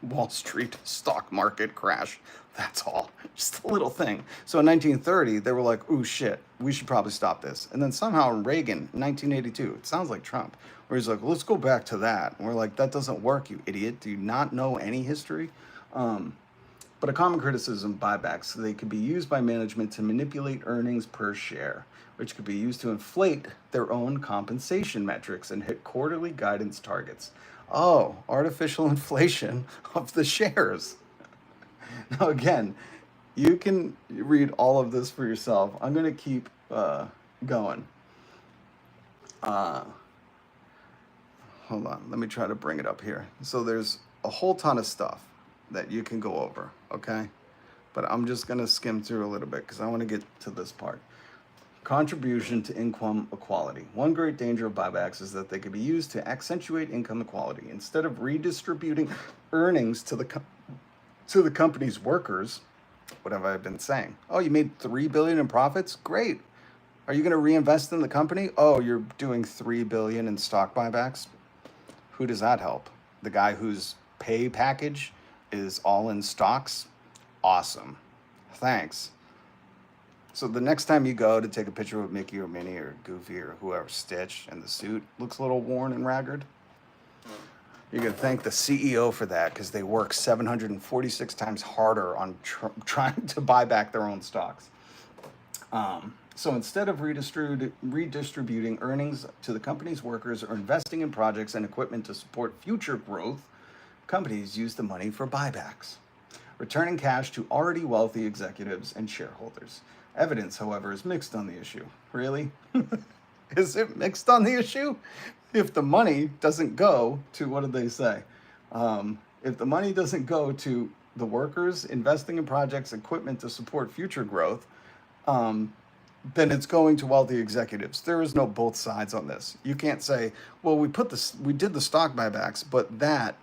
Wall Street stock market crash. That's all. Just a little thing. So in 1930, they were like, "Ooh, shit, we should probably stop this." And then somehow Reagan, 1982, it sounds like Trump, where he's like, "Let's go back to that." And we're like, "That doesn't work, you idiot. Do you not know any history?" Um, but a common criticism of buybacks, they could be used by management to manipulate earnings per share, which could be used to inflate their own compensation metrics and hit quarterly guidance targets. Oh, artificial inflation of the shares. Now, again, you can read all of this for yourself. I'm going to keep going. Uh, Hold on, let me try to bring it up here. So there's a whole ton of stuff that you can go over, okay? But I'm just gonna skim through a little bit because I want to get to this part. Contribution to income equality. One great danger of buybacks is that they could be used to accentuate income equality. Instead of redistributing earnings to the company's workers, what have I been saying? Oh, you made $3 billion in profits? Great. Are you going to reinvest in the company? Oh, you're doing $3 billion in stock buybacks? Who does that help? The guy whose pay package is all in stocks? Awesome. Thanks. So the next time you go to take a picture with Mickey or Minnie or Goofy or whoever, Stitch, and the suit looks a little worn and ragged, you're going to thank the CEO for that because they work 746 times harder on trying to buy back their own stocks. So instead of redistributing earnings to the company's workers or investing in projects and equipment to support future growth, companies use the money for buybacks, returning cash to already wealthy executives and shareholders. Evidence, however, is mixed on the issue. Really? Is it mixed on the issue? If the money doesn't go to, what did they say? If the money doesn't go to the workers investing in projects, equipment to support future growth, then it's going to wealthy executives. There is no both sides on this. You can't say, well, we did the stock buybacks, but that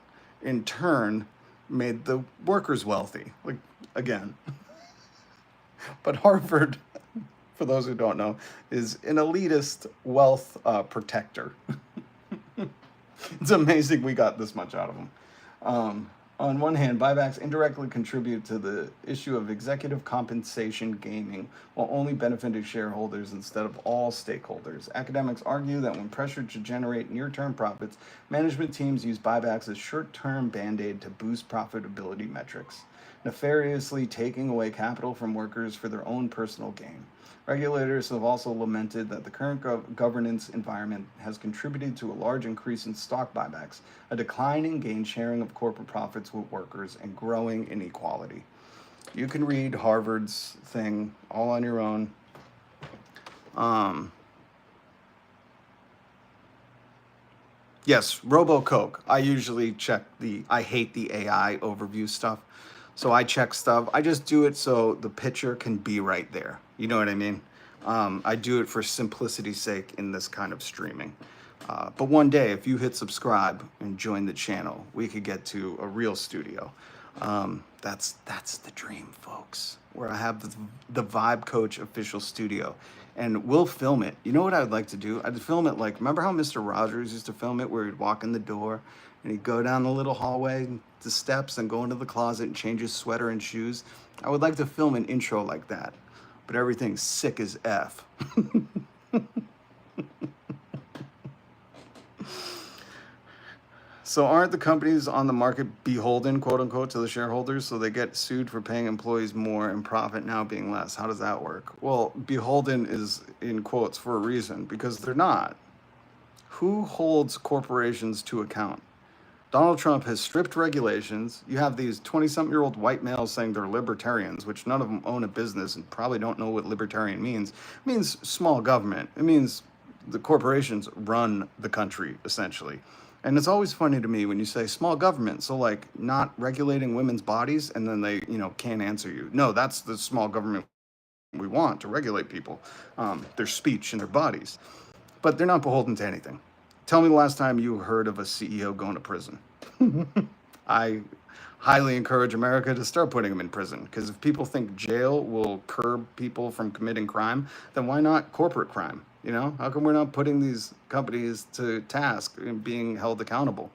in turn made the workers wealthy. Like, again. But Harvard, for those who don't know, is an elitist wealth protector. It's amazing we got this much out of them. On one hand, buybacks indirectly contribute to the issue of executive compensation gaming while only benefiting shareholders instead of all stakeholders. Academics argue that when pressured to generate near-term profits, management teams use buybacks as short-term band-aid to boost profitability metrics, nefariously taking away capital from workers for their own personal gain. Regulators have also lamented that the current governance environment has contributed to a large increase in stock buybacks, a decline in gain sharing of corporate profits with workers, and growing inequality. You can read Harvard's thing all on your own. Yes, RoboCoke. I usually check I hate the AI overview stuff. So I check stuff. I just do it so the picture can be right there. You know what I mean? I do it for simplicity's sake in this kind of streaming. But one day, if you hit subscribe and join the channel, we could get to a real studio. That's the dream, folks, where I have the Vibe Coach official studio. And we'll film it. You know what I'd like to do? I'd film it like, remember how Mr. Rogers used to film it where he'd walk in the door and he'd go down the little hallway, the steps, and go into the closet and change his sweater and shoes? I would like to film an intro like that, but everything's sick as F. So aren't the companies on the market beholden, quote unquote, to the shareholders? So they get sued for paying employees more and profit now being less. How does that work? Well, beholden is in quotes for a reason, because they're not. Who holds corporations to account? Donald Trump has stripped regulations. You have these 20-something-year-old white males saying they're libertarians, which none of them own a business and probably don't know what libertarian means. It means small government. It means the corporations run the country, essentially. And it's always funny to me when you say small government, so like not regulating women's bodies, and then they, can't answer you. No, that's the small government we want to regulate people, their speech and their bodies. But they're not beholden to anything. Tell me the last time you heard of a CEO going to prison. I highly encourage America to start putting them in prison, because if people think jail will curb people from committing crime, then why not corporate crime? How come we're not putting these companies to task and being held accountable?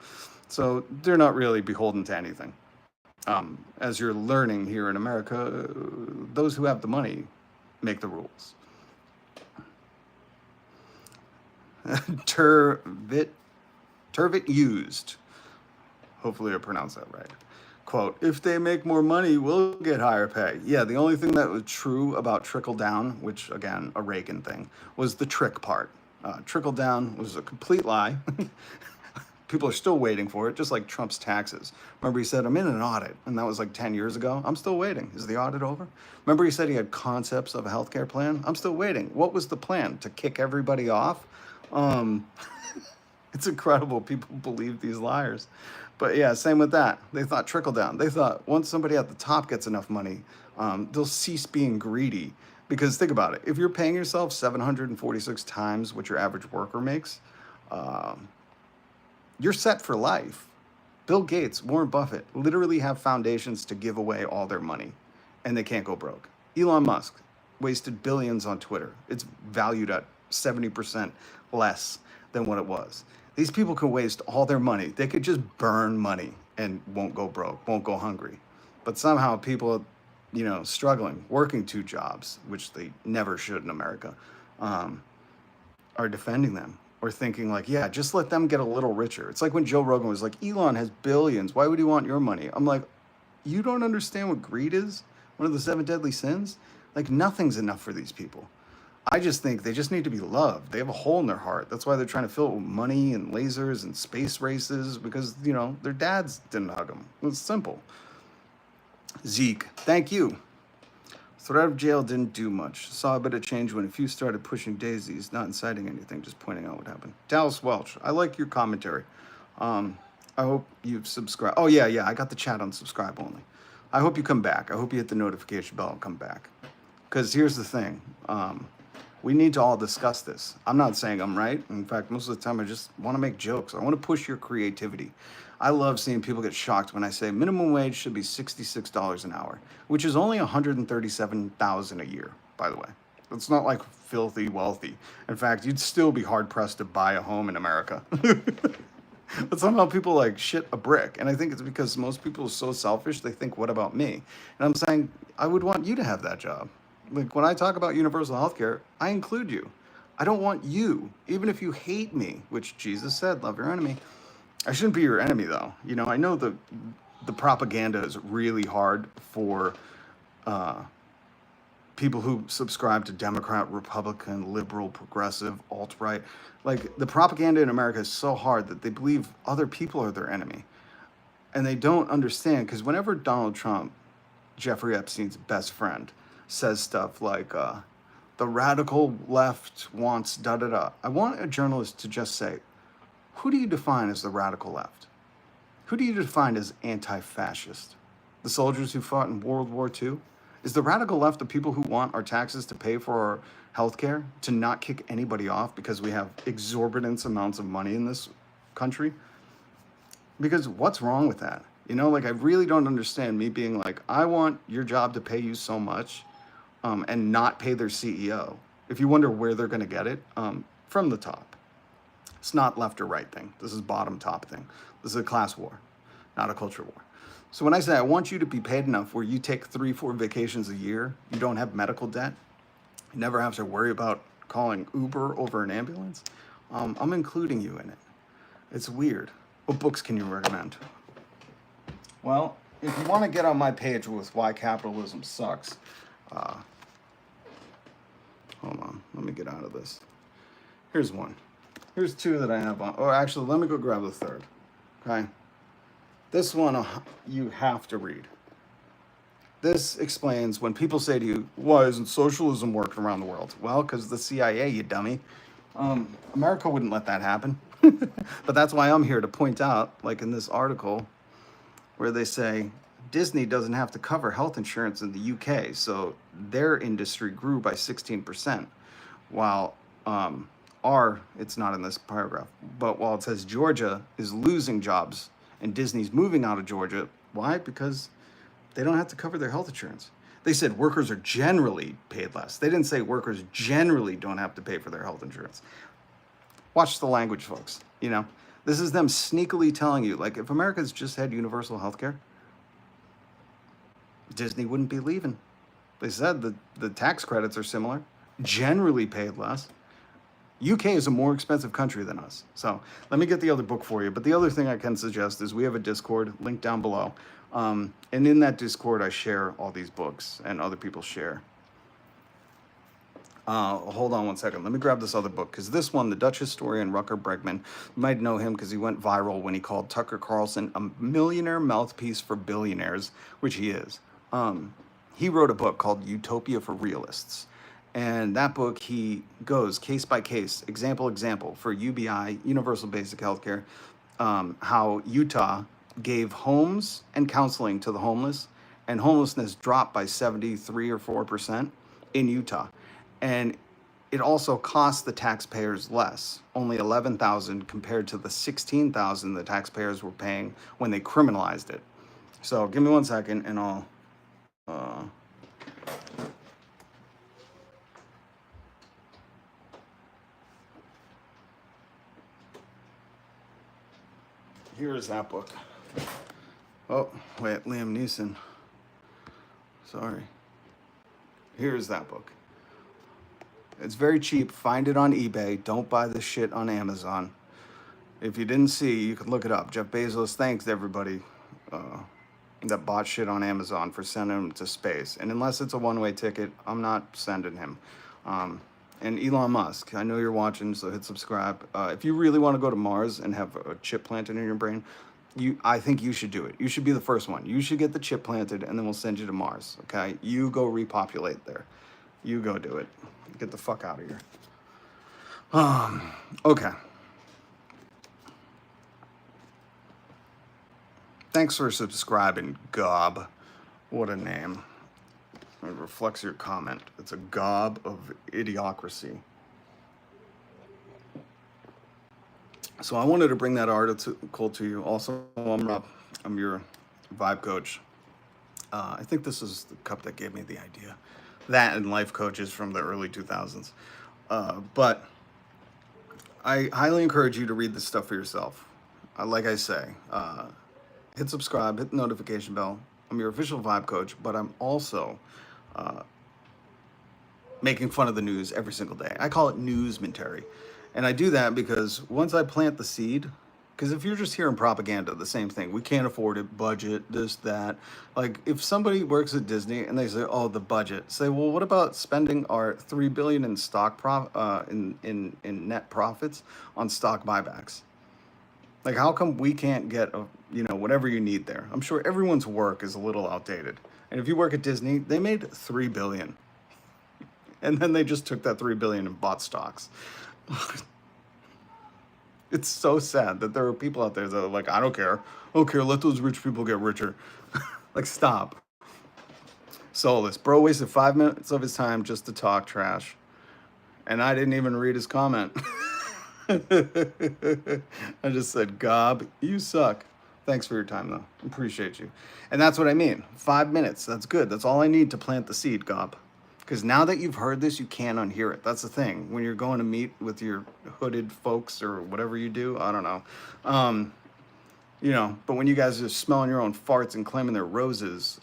So they're not really beholden to anything. As you're learning here in America, those who have the money make the rules. Turvit used. Hopefully I pronounced that right. Quote, if they make more money, we'll get higher pay. Yeah, the only thing that was true about trickle down, which again, a Reagan thing, was the trick part. Trickle down was a complete lie. People are still waiting for it, just like Trump's taxes. Remember he said, I'm in an audit, and that was like 10 years ago. I'm still waiting. Is the audit over? Remember he said he had concepts of a healthcare plan? I'm still waiting. What was the plan? To kick everybody off? It's incredible people believe these liars. But yeah, same with that. They thought trickle down. They thought once somebody at the top gets enough money, they'll cease being greedy. Because think about it. If you're paying yourself 746 times what your average worker makes, you're set for life. Bill Gates, Warren Buffett literally have foundations to give away all their money, and they can't go broke. Elon Musk wasted billions on Twitter. It's valued at 70% less than what it was. These people can waste all their money. They could just burn money and won't go broke, won't go hungry. But somehow people, struggling, working 2 jobs, which they never should in America, are defending them or thinking like, yeah, just let them get a little richer. It's like when Joe Rogan was like, Elon has billions. Why would he want your money? I'm like, you don't understand what greed is? One of the 7 deadly sins? Like nothing's enough for these people. I just think they just need to be loved. They have a hole in their heart. That's why they're trying to fill it with money and lasers and space races because, their dads didn't hug them. It's simple. Zeke, thank you. Threat of jail didn't do much. Saw a bit of change when a few started pushing daisies, not inciting anything, just pointing out what happened. Dallas Welch, I like your commentary. I hope you've subscribed. Oh, yeah, I got the chat on subscribe only. I hope you come back. I hope you hit the notification bell and come back. Because here's the thing. We need to all discuss this. I'm not saying I'm right. In fact, most of the time I just want to make jokes. I want to push your creativity. I love seeing people get shocked when I say minimum wage should be $66 an hour, which is only $137,000 a year, by the way. It's not like filthy wealthy. In fact, you'd still be hard pressed to buy a home in America. But somehow people like shit a brick. And I think it's because most people are so selfish, they think, what about me? And I'm saying, I would want you to have that job. Like when I talk about universal healthcare, I include you. I don't want you, even if you hate me, which Jesus said, love your enemy. I shouldn't be your enemy though. I know the propaganda is really hard for people who subscribe to Democrat, Republican, liberal, progressive, alt-right. Like the propaganda in America is so hard that they believe other people are their enemy. And they don't understand because whenever Donald Trump, Jeffrey Epstein's best friend, says stuff like the radical left wants da-da-da. I want a journalist to just say, who do you define as the radical left? Who do you define as anti-fascist? The soldiers who fought in World War II? Is the radical left the people who want our taxes to pay for our health care, to not kick anybody off because we have exorbitant amounts of money in this country? Because what's wrong with that? I really don't understand me being like, I want your job to pay you so much and not pay their CEO. If you wonder where they're going to get it, from the top. It's not left or right thing. This is bottom top thing. This is a class war, not a culture war. So when I say I want you to be paid enough where you take 3-4 vacations a year, you don't have medical debt, you never have to worry about calling Uber over an ambulance, I'm including you in it. It's weird. What books can you recommend? Well, if you want to get on my page with why capitalism sucks, hold on, let me get out of this. Here's one. Here's 2 that I have on. Or actually, let me go grab the 3rd. Okay? This one you have to read. This explains when people say to you, why isn't socialism working around the world? Well, because the CIA, you dummy. America wouldn't let that happen. But that's why I'm here to point out, like in this article, where they say Disney doesn't have to cover health insurance in the UK, so their industry grew by 16%, while it's not in this paragraph, but while it says Georgia is losing jobs and Disney's moving out of Georgia, why? Because they don't have to cover their health insurance. They said workers are generally paid less. They didn't say workers generally don't have to pay for their health insurance. Watch the language, folks. This is them sneakily telling you, like, if America's just had universal health care, Disney wouldn't be leaving. They said that the tax credits are similar, generally paid less. UK is a more expensive country than us. So let me get the other book for you. But the other thing I can suggest is we have a Discord link down below. And in that Discord, I share all these books and other people share. Hold on one second. Let me grab this other book because this one, the Dutch historian Rutger Bregman, you might know him because he went viral when he called Tucker Carlson a millionaire mouthpiece for billionaires, which he is. He wrote a book called Utopia for Realists. And that book, he goes case by case, example for UBI, Universal Basic Healthcare, how Utah gave homes and counseling to the homeless, and homelessness dropped by 73 or 4% in Utah. And it also cost the taxpayers less, only $11,000 compared to the $16,000 the taxpayers were paying when they criminalized it. So give me 1 second and I'll here is that book. Oh, wait, Liam Neeson. Sorry. Here's that book. It's very cheap. Find it on eBay. Don't buy this shit on Amazon. If you didn't see, you could look it up. Jeff Bezos thanks everybody that bought shit on Amazon for sending him to space. And unless it's a one-way ticket, I'm not sending him. And Elon Musk, I know you're watching, so hit subscribe. If you really want to go to Mars and have a chip planted in your brain, I think you should do it. You should be the first one. You should get the chip planted, and then we'll send you to Mars, okay? You go repopulate there. You go do it. Get the fuck out of here. Okay. Thanks for subscribing, Gob. What a name. It reflects your comment. It's a gob of idiocracy. So I wanted to bring that article to you. Also, I'm Rob. I'm your vibe coach. I think this is the cup that gave me the idea. That and life coaches from the early 2000s. But I highly encourage you to read this stuff for yourself. Like I say, hit subscribe, hit the notification bell. I'm your official vibe coach, but I'm also making fun of the news every single day. I call it newsmentary. And I do that because once I plant the seed, because if you're just hearing propaganda, the same thing, we can't afford it, budget, this, that. Like if somebody works at Disney and they say, oh, the budget, say, well, what about spending our $3 billion in stock in net profits on stock buybacks? Like, how come we can't get, whatever you need there? I'm sure everyone's work is a little outdated. And if you work at Disney, they made $3 billion. And then they just took that $3 billion and bought stocks. It's so sad that there are people out there that are like, I don't care. Let those rich people get richer. Like, stop. Soulless. Bro wasted 5 minutes of his time just to talk trash. And I didn't even read his comment. I just said, Gob, you suck. Thanks for your time, though. Appreciate you. And that's what I mean. 5 minutes. That's good. That's all I need to plant the seed, Gob. Because now that you've heard this, you can't unhear it. That's the thing. When you're going to meet with your hooded folks or whatever you do, I don't know. But when you guys are smelling your own farts and claiming they're roses,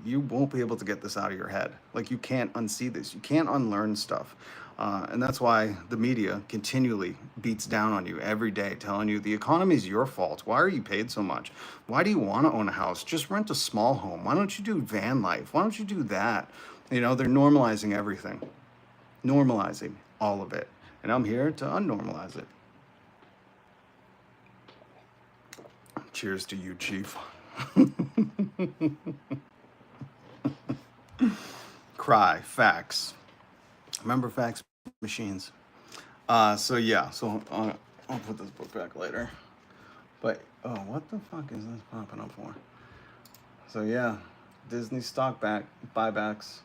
you won't be able to get this out of your head. Like, you can't unsee this. You can't unlearn stuff. And that's why the media continually beats down on you every day, telling you the economy is your fault. Why are you paid so much? Why do you want to own a house? Just rent a small home. Why don't you do van life? Why don't you do that? They're normalizing everything. Normalizing all of it. And I'm here to unnormalize it. Cheers to you, Chief. Cry, fax. Remember fax machines? I'll put this book back later. But, what the fuck is this popping up for? So yeah, Disney stock buybacks.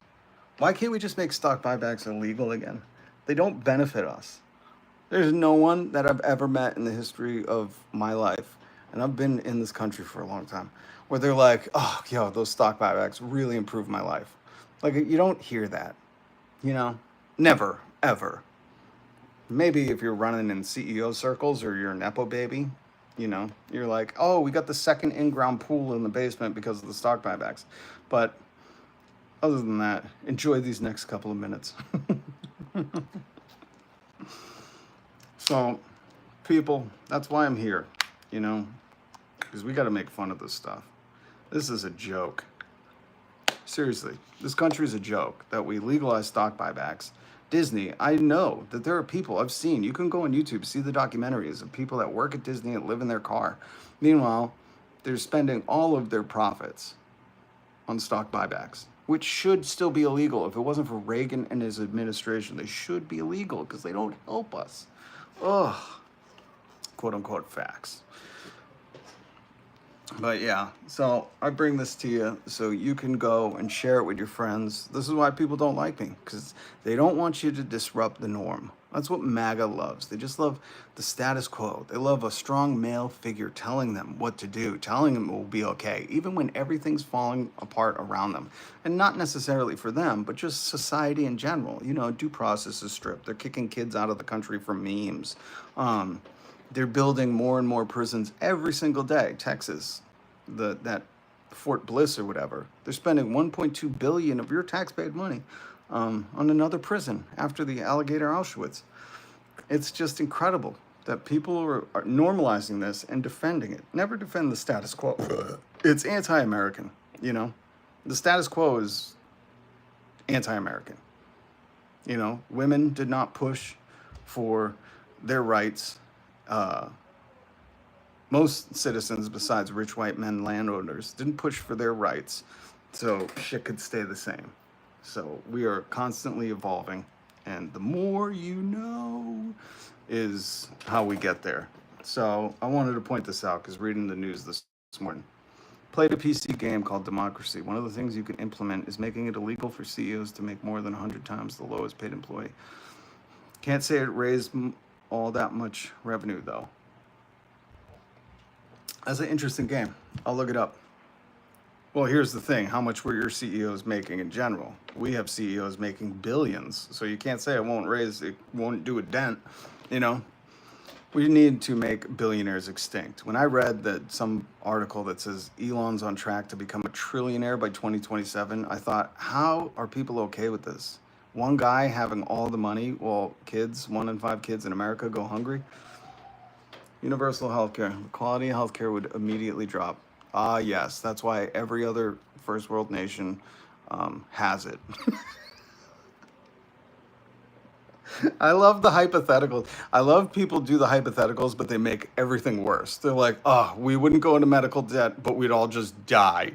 Why can't we just make stock buybacks illegal again? They don't benefit us. There's no one that I've ever met in the history of my life, and I've been in this country for a long time, where they're like, oh, those stock buybacks really improved my life. Like, you don't hear that, Never, ever. Maybe if you're running in CEO circles or you're a Nepo baby, you're like, oh, we got the second in-ground pool in the basement because of the stock buybacks. But Other than that, enjoy these next couple of minutes. So, people, that's why I'm here, you know, because we got to make fun of this stuff. This is a joke. Seriously, this country is a joke that we legalize stock buybacks. Disney, I know that there are people I've seen. You can go on YouTube, see the documentaries of people that work at Disney and live in their car. Meanwhile, they're spending all of their profits on stock buybacks, which should still be illegal. If it wasn't for Reagan and his administration, they should be illegal because they don't help us. Ugh, quote unquote facts. But yeah, so I bring this to you so you can go and share it with your friends. This is why people don't like me, because they don't want you to disrupt the norm. That's what MAGA loves. They just love the status quo. They love a strong male figure telling them what to do, telling them it will be okay, even when everything's falling apart around them. And not necessarily for them, but just society in general. You know, due process is stripped. They're kicking kids out of the country for memes. They're building more and more prisons every single day. Texas, that Fort Bliss or whatever, they're spending 1.2 billion of your tax-paid money on another prison after the alligator Auschwitz. It's just incredible that people are normalizing this and defending it. Never defend the status quo. It's anti-American, you know. The status quo is anti-American. You know, women did not push for their rights. Most citizens, besides rich white men landowners, didn't push for their rights, so shit could stay the same. So we are constantly evolving, and the more you know is how we get there. So I wanted to point this out because reading the news this morning, played a PC game called Democracy. One of the things you can implement is making it illegal for CEOs to make more than 100 times the lowest paid employee. Can't say it raised all that much revenue though. That's an interesting game. I'll look it up. Well, here's the thing. How much were your CEOs making in general? We have CEOs making billions, so you can't say it won't do a dent, you know? We need to make billionaires extinct. When I read that some article that says Elon's on track to become a trillionaire by 2027, I thought, how are people okay with this? One guy having all the money while 1 in 5 kids in America go hungry? Universal healthcare. The quality of healthcare would immediately drop. Yes, that's why every other first world nation has it. I love the hypotheticals. I love people do the hypotheticals, but they make everything worse. They're like, oh, we wouldn't go into medical debt, but we'd all just die.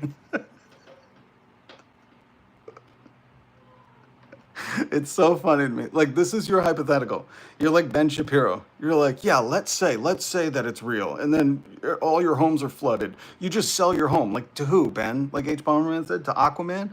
It's so funny to me. Like, this is your hypothetical. You're like Ben Shapiro. You're like, yeah, let's say that it's real. And then all your homes are flooded. You just sell your home. Like, to who, Ben? Like H. Bomberman said, to Aquaman?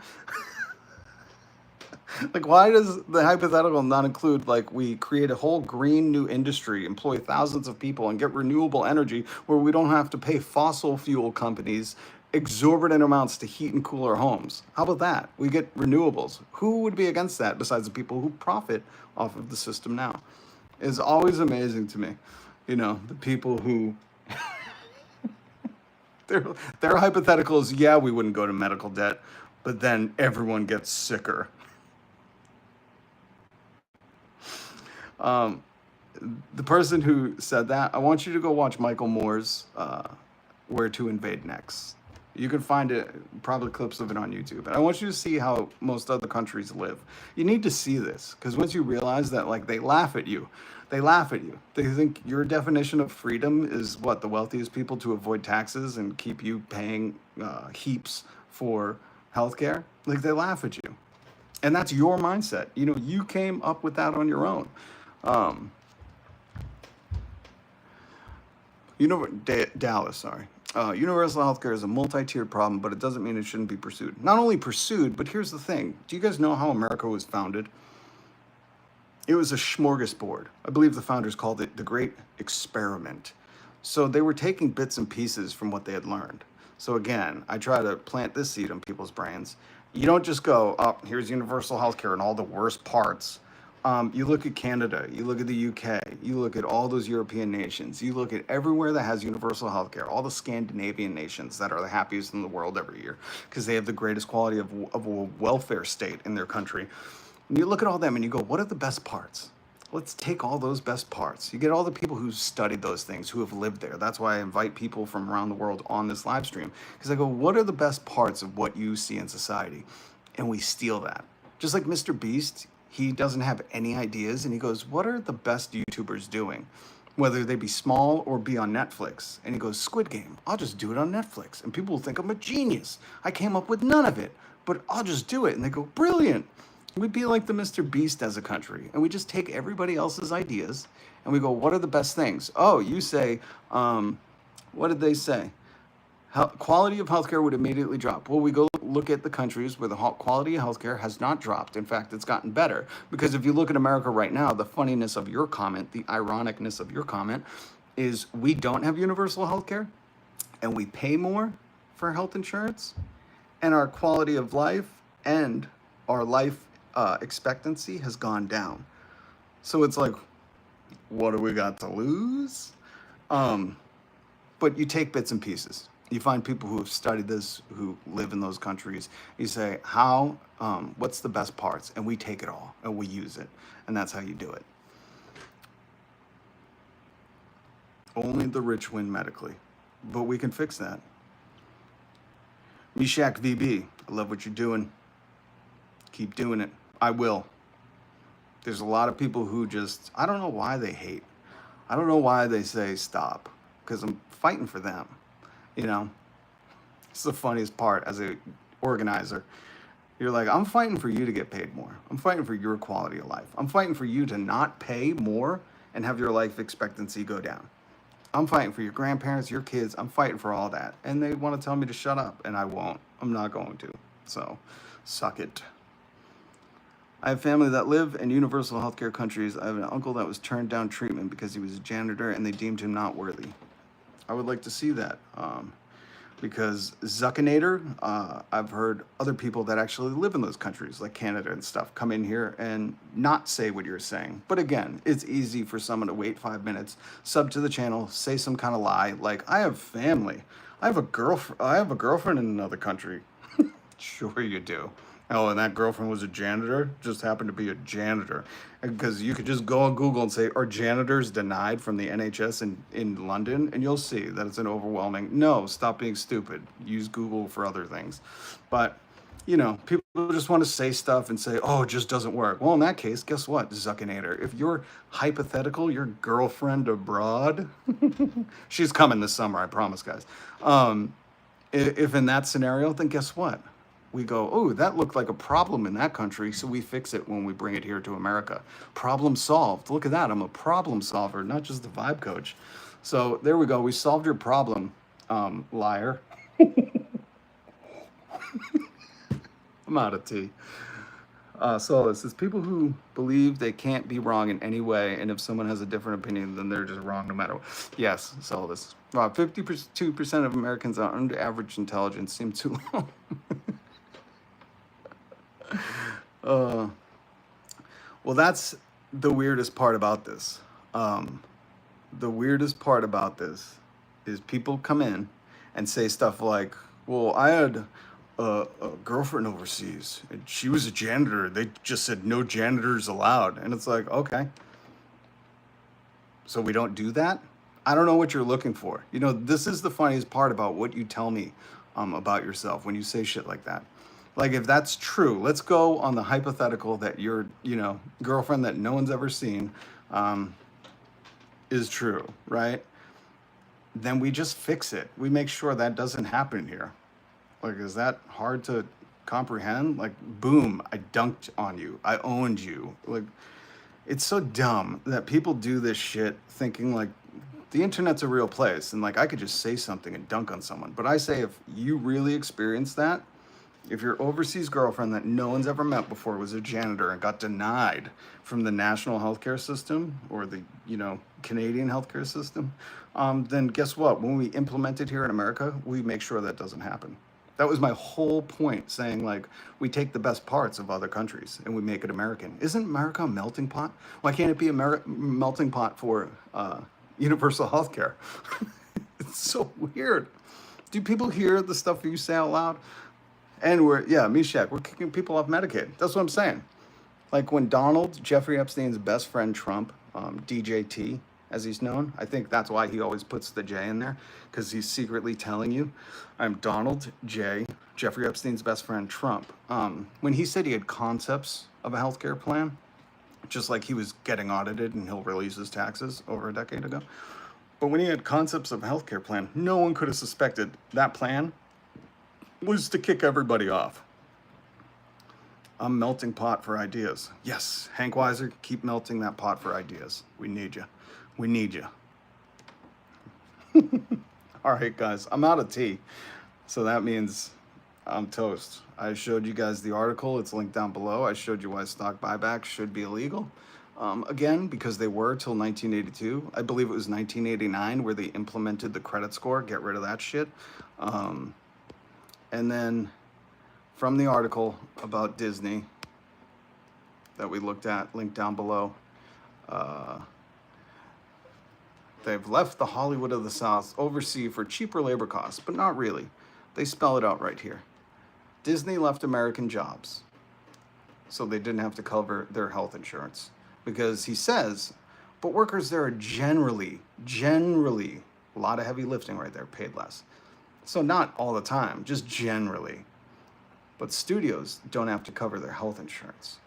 Like, why does the hypothetical not include, like, we create a whole green new industry, employ thousands of people, and get renewable energy where we don't have to pay fossil fuel companies exorbitant amounts to heat and cool our homes? How about that? We get renewables. Who would be against that besides the people who profit off of the system now? It's always amazing to me, you know, the people who their hypothetical is, yeah, we wouldn't go to medical debt, but then everyone gets sicker. The person who said that, I want you to go watch Michael Moore's Where to Invade Next. You can find it, probably clips of it on YouTube. And I want you to see how most other countries live. You need to see this, because once you realize that, like, they laugh at you. They laugh at you. They think your definition of freedom is what, the wealthiest people to avoid taxes and keep you paying heaps for healthcare? Like, they laugh at you. And that's your mindset. You know, you came up with that on your own. Dallas, sorry. Universal healthcare is a multi-tiered problem, but it doesn't mean it shouldn't be pursued. Not only pursued, but here's the thing. Do you guys know how America was founded? It was a smorgasbord. I believe the founders called it the Great Experiment. So they were taking bits and pieces from what they had learned. So again, I try to plant this seed in people's brains. You don't just go, oh, here's universal healthcare and all the worst parts. You look at Canada, you look at the UK, you look at all those European nations, you look at everywhere that has universal healthcare, all the Scandinavian nations that are the happiest in the world every year because they have the greatest quality of a welfare state in their country. And you look at all them and you go, what are the best parts? Let's take all those best parts. You get all the people who studied those things, who have lived there. That's why I invite people from around the world on this live stream because I go, what are the best parts of what you see in society? And we steal that. Just like Mr. Beast, he doesn't have any ideas and he goes, what are the best YouTubers doing? Whether they be small or be on Netflix. And he goes, Squid Game, I'll just do it on Netflix. And people will think I'm a genius. I came up with none of it, but I'll just do it. And they go, brilliant. We'd be like the Mr. Beast as a country. And we just take everybody else's ideas and we go, what are the best things? Oh, you say, what did they say? Quality of healthcare would immediately drop. Well, we go look at the countries where the quality of healthcare has not dropped. In fact, it's gotten better. Because if you look at America right now, the funniness of your comment, the ironicness of your comment, is we don't have universal healthcare and we pay more for health insurance, and our quality of life and our life expectancy has gone down. So it's like, what do we got to lose? But you take bits and pieces. You find people who have studied this, who live in those countries. You say, what's the best parts? And we take it all and we use it. And that's how you do it. Only the rich win medically. But we can fix that. Mishak VB, I love what you're doing. Keep doing it. I will. There's a lot of people who just, I don't know why they hate. I don't know why they say stop. Because I'm fighting for them. You know, it's the funniest part as a organizer. You're like, I'm fighting for you to get paid more. I'm fighting for your quality of life. I'm fighting for you to not pay more and have your life expectancy go down. I'm fighting for your grandparents, your kids. I'm fighting for all that. And they want to tell me to shut up, and I won't. I'm not going to. So, suck it. I have family that live in universal healthcare countries. I have an uncle that was turned down treatment because he was a janitor and they deemed him not worthy. I would like to see that because Zuckinator, I've heard other people that actually live in those countries like Canada and stuff come in here and not say what you're saying. But again, it's easy for someone to wait 5 minutes, sub to the channel, say some kind of lie like, I have family. I have a girlfriend in another country. Sure you do. Oh, and that girlfriend was a janitor? Just happened to be a janitor. Because you could just go on Google and say, are janitors denied from the NHS in London? And you'll see that it's an overwhelming, no, stop being stupid. Use Google for other things. But, you know, people just want to say stuff and say, oh, it just doesn't work. Well, in that case, guess what, Zuckinator? If you're hypothetical, your girlfriend abroad, she's coming this summer, I promise, guys. If in that scenario, then guess what? We go, oh, that looked like a problem in that country, so we fix it when we bring it here to America. Problem solved. Look at that. I'm a problem solver, not just a vibe coach. So there we go. We solved your problem, liar. I'm out of tea. So this is people who believe they can't be wrong in any way, and if someone has a different opinion, then they're just wrong no matter what. Yes, so this. 52% of Americans are under average intelligence. Seem too low. Well, that's the weirdest part about this. The weirdest part about this is people come in and say stuff like, well, I had a girlfriend overseas and she was a janitor. They just said no janitors allowed. And it's like, okay. So we don't do that? I don't know what you're looking for. You know, this is the funniest part about what you tell me about yourself when you say shit like that. Like, if that's true, let's go on the hypothetical that your, girlfriend that no one's ever seen is true, right? Then we just fix it. We make sure that doesn't happen here. Like, is that hard to comprehend? Like, boom, I dunked on you. I owned you. Like, it's so dumb that people do this shit thinking like the internet's a real place and like I could just say something and dunk on someone. But I say, if you really experienced that, if your overseas girlfriend that no one's ever met before was a janitor and got denied from the national healthcare system or the, Canadian healthcare system, then guess what? When we implement it here in America, we make sure that doesn't happen. That was my whole point, saying like we take the best parts of other countries and we make it American. Isn't America a melting pot? Why can't it be a melting pot for universal health care? It's so weird. Do people hear the stuff you say out loud? And Meshach, we're kicking people off Medicaid. That's what I'm saying. Like when Donald, Jeffrey Epstein's best friend Trump, DJT, as he's known, I think that's why he always puts the J in there, because he's secretly telling you, I'm Donald J, Jeffrey Epstein's best friend Trump. When he said he had concepts of a healthcare plan, just like he was getting audited and he'll release his taxes over a decade ago. But when he had concepts of a healthcare plan, no one could have suspected that plan was to kick everybody off. A melting pot for ideas. Yes, Hank Weiser, keep melting that pot for ideas. We need you. We need you. All right, guys, I'm out of tea. So that means I'm toast. I showed you guys the article. It's linked down below. I showed you why stock buybacks should be illegal. Again, because they were till 1982. I believe it was 1989 where they implemented the credit score. Get rid of that shit. And then from the article about Disney that we looked at, linked down below, they've left the Hollywood of the South overseas for cheaper labor costs, but not really. They spell it out right here. Disney left American jobs so they didn't have to cover their health insurance. Because he says, but workers there are generally, a lot of heavy lifting right there, paid less. So not all the time, just generally. But studios don't have to cover their health insurance.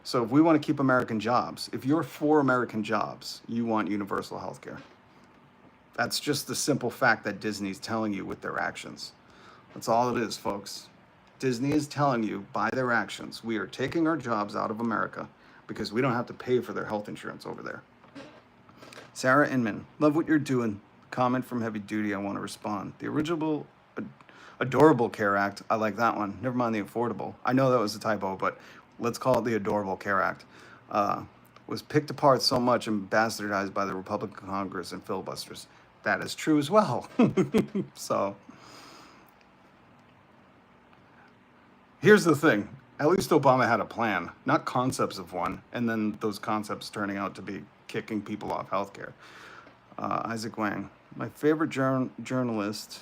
So if we want to keep American jobs, if you're for American jobs, you want universal health care. That's just the simple fact that Disney's telling you with their actions. That's all it is, folks. Disney is telling you by their actions, we are taking our jobs out of America because we don't have to pay for their health insurance over there. Sarah Inman, love what you're doing. Comment from Heavy Duty, I want to respond. The original Adorable Care Act, I like that one. Never mind the affordable. I know that was a typo, but let's call it the Adorable Care Act. Was picked apart so much and bastardized by the Republican Congress and filibusters. That is true as well. So, here's the thing. At least Obama had a plan, not concepts of one, and then those concepts turning out to be kicking people off healthcare. Isaac Wang, my favorite journalist,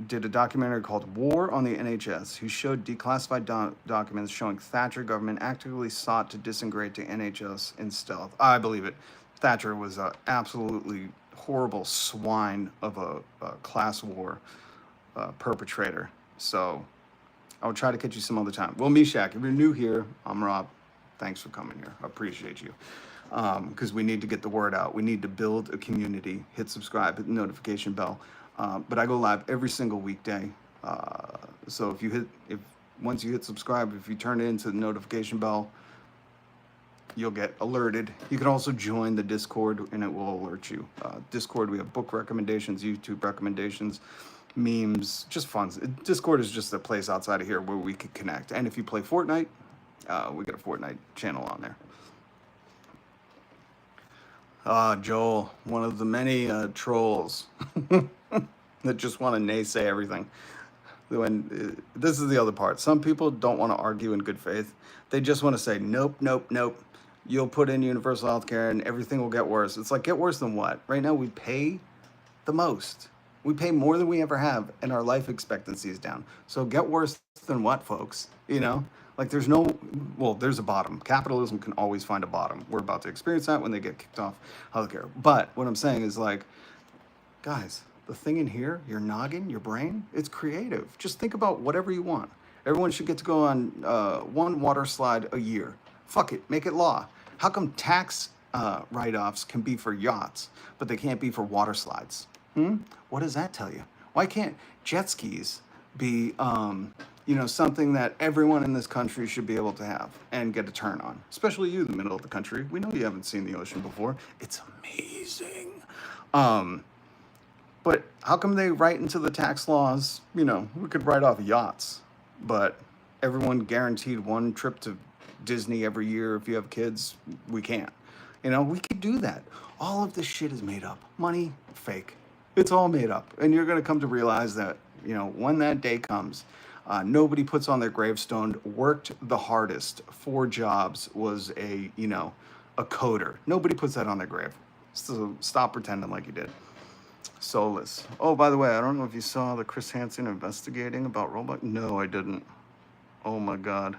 did a documentary called War on the NHS, who showed declassified documents showing Thatcher government actively sought to disintegrate the NHS in stealth. I believe it. Thatcher was an absolutely horrible swine of a class war perpetrator. So I'll try to catch you some other time. Well, Meshach, if you're new here, I'm Rob. Thanks for coming here. I appreciate you. Because we need to get the word out. We need to build a community. Hit subscribe, hit the notification bell. But I go live every single weekday. So once you hit subscribe, if you turn it into the notification bell, you'll get alerted. You can also join the Discord and it will alert you. Discord, we have book recommendations, YouTube recommendations, memes, just fun. Discord is just a place outside of here where we could connect. And if you play Fortnite, we got a Fortnite channel on there. Joel, one of the many trolls that just want to naysay everything. This is the other part. Some people don't want to argue in good faith. They just want to say, nope, nope, nope. You'll put in universal health care and everything will get worse. It's like, get worse than what? Right now we pay the most. We pay more than we ever have and our life expectancy is down. So get worse than what, folks? You know? Like there's a bottom. Capitalism can always find a bottom. We're about to experience that when they get kicked off healthcare. But what I'm saying is like, guys, the thing in here, your noggin, your brain, it's creative. Just think about whatever you want. Everyone should get to go on one water slide a year. Fuck it, make it law. How come tax write-offs can be for yachts, but they can't be for water slides? What does that tell you? Why can't jet skis be something that everyone in this country should be able to have and get a turn on, especially you in the middle of the country. We know you haven't seen the ocean before. It's amazing. But how come they write into the tax laws, we could write off yachts, but everyone guaranteed one trip to Disney every year if you have kids? We can't. We could do that. All of this shit is made up. Money, fake. It's all made up. And you're going to come to realize that You know, when that day comes, nobody puts on their gravestone, worked the hardest, 4 jobs, was a, you know, a coder. Nobody puts that on their grave. So stop pretending like you did. Soulless. Oh, by the way, I don't know if you saw the Chris Hansen investigating about Roblox. No, I didn't. Oh my God.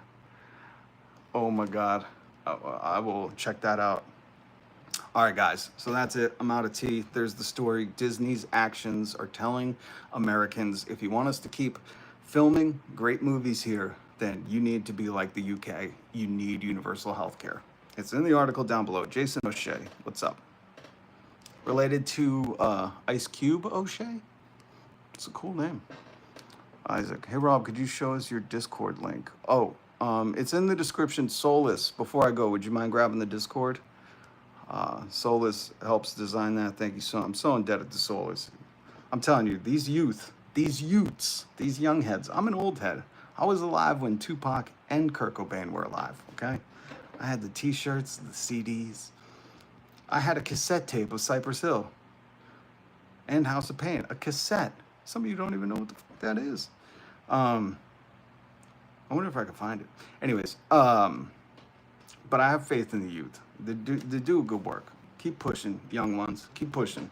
Oh my God. I will check that out. All right, guys. So that's it. I'm out of tea. There's the story. Disney's actions are telling Americans, if you want us to keep filming great movies here, then you need to be like the UK. You need universal health care. It's in the article down below. Jason O'Shea, what's up? Related to Ice Cube O'Shea? It's a cool name. Isaac, hey Rob, could you show us your Discord link? Oh, it's in the description. Soulless, before I go, would you mind grabbing the Discord? Soulless helps design that. Thank you so. I'm so indebted to Soulless. I'm telling you, these youths, these young heads. I'm an old head. I was alive when Tupac and Kurt Cobain were alive. Okay, I had the T-shirts, the CDs. I had a cassette tape of Cypress Hill and House of Pain. A cassette. Some of you don't even know what the fuck that is. I wonder if I can find it. Anyways, but I have faith in the youth. They do good work. Keep pushing, young ones. Keep pushing.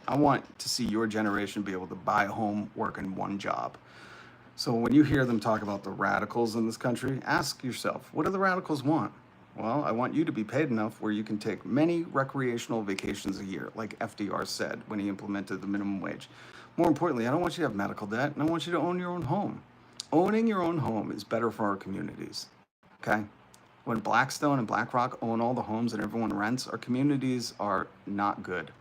I want to see your generation be able to buy a home, work in 1 job. So when you hear them talk about the radicals in this country, ask yourself, what do the radicals want? Well, I want you to be paid enough where you can take many recreational vacations a year, like FDR said when he implemented the minimum wage. More importantly, I don't want you to have medical debt, and I want you to own your own home. Owning your own home is better for our communities, okay? When Blackstone and BlackRock own all the homes and everyone rents, our communities are not good.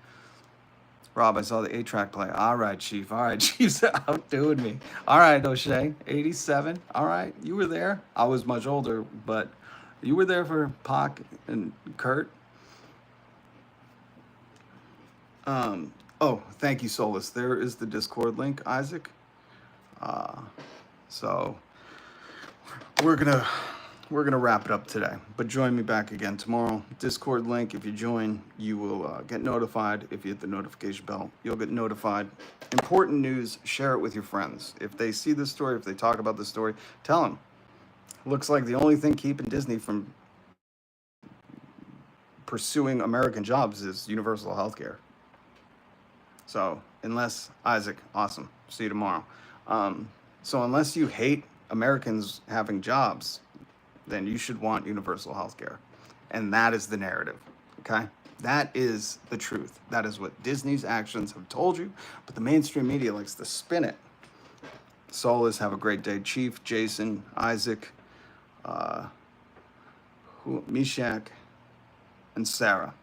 Rob, I saw the 8-track play. All right, Chief. All right, Chief's outdoing me. All right, O'Shea, 87. All right, you were there. I was much older, but you were there for Pac and Kurt. Oh, thank you, Solus. There is the Discord link, Isaac. So we're gonna wrap it up today, but join me back again tomorrow. Discord link. If you join, you will get notified. If you hit the notification bell, you'll get notified. Important news. Share it with your friends. If they see this story, if they talk about this story, tell them. Looks like the only thing keeping Disney from pursuing American jobs is universal health care. So unless, Isaac, awesome. See you tomorrow. So unless you hate Americans having jobs, then you should want universal health care. And that is the narrative, okay? That is the truth. That is what Disney's actions have told you, but the mainstream media likes to spin it. Solus, have a great day. Chief, Jason, Isaac, Mishak, and Sarah.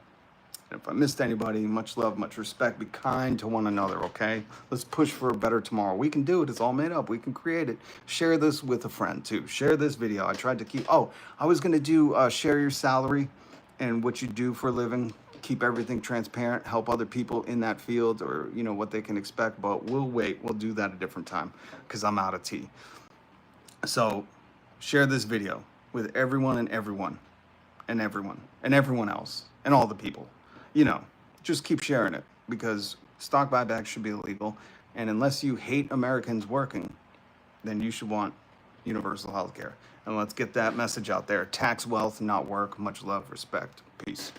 And if I missed anybody, much love, much respect. Be kind to one another, okay? Let's push for a better tomorrow. We can do it. It's all made up. We can create it. Share this with a friend, too. Share this video. I tried to keep... Oh, I was going to do share your salary and what you do for a living. Keep everything transparent. Help other people in that field, or, you know, what they can expect. But we'll wait. We'll do that a different time because I'm out of tea. So share this video with everyone and everyone and everyone and everyone else and all the people. You know, just keep sharing it, because stock buybacks should be illegal. And unless you hate Americans working, then you should want universal health care. And let's get that message out there. Tax wealth, not work. Much love, respect. Peace.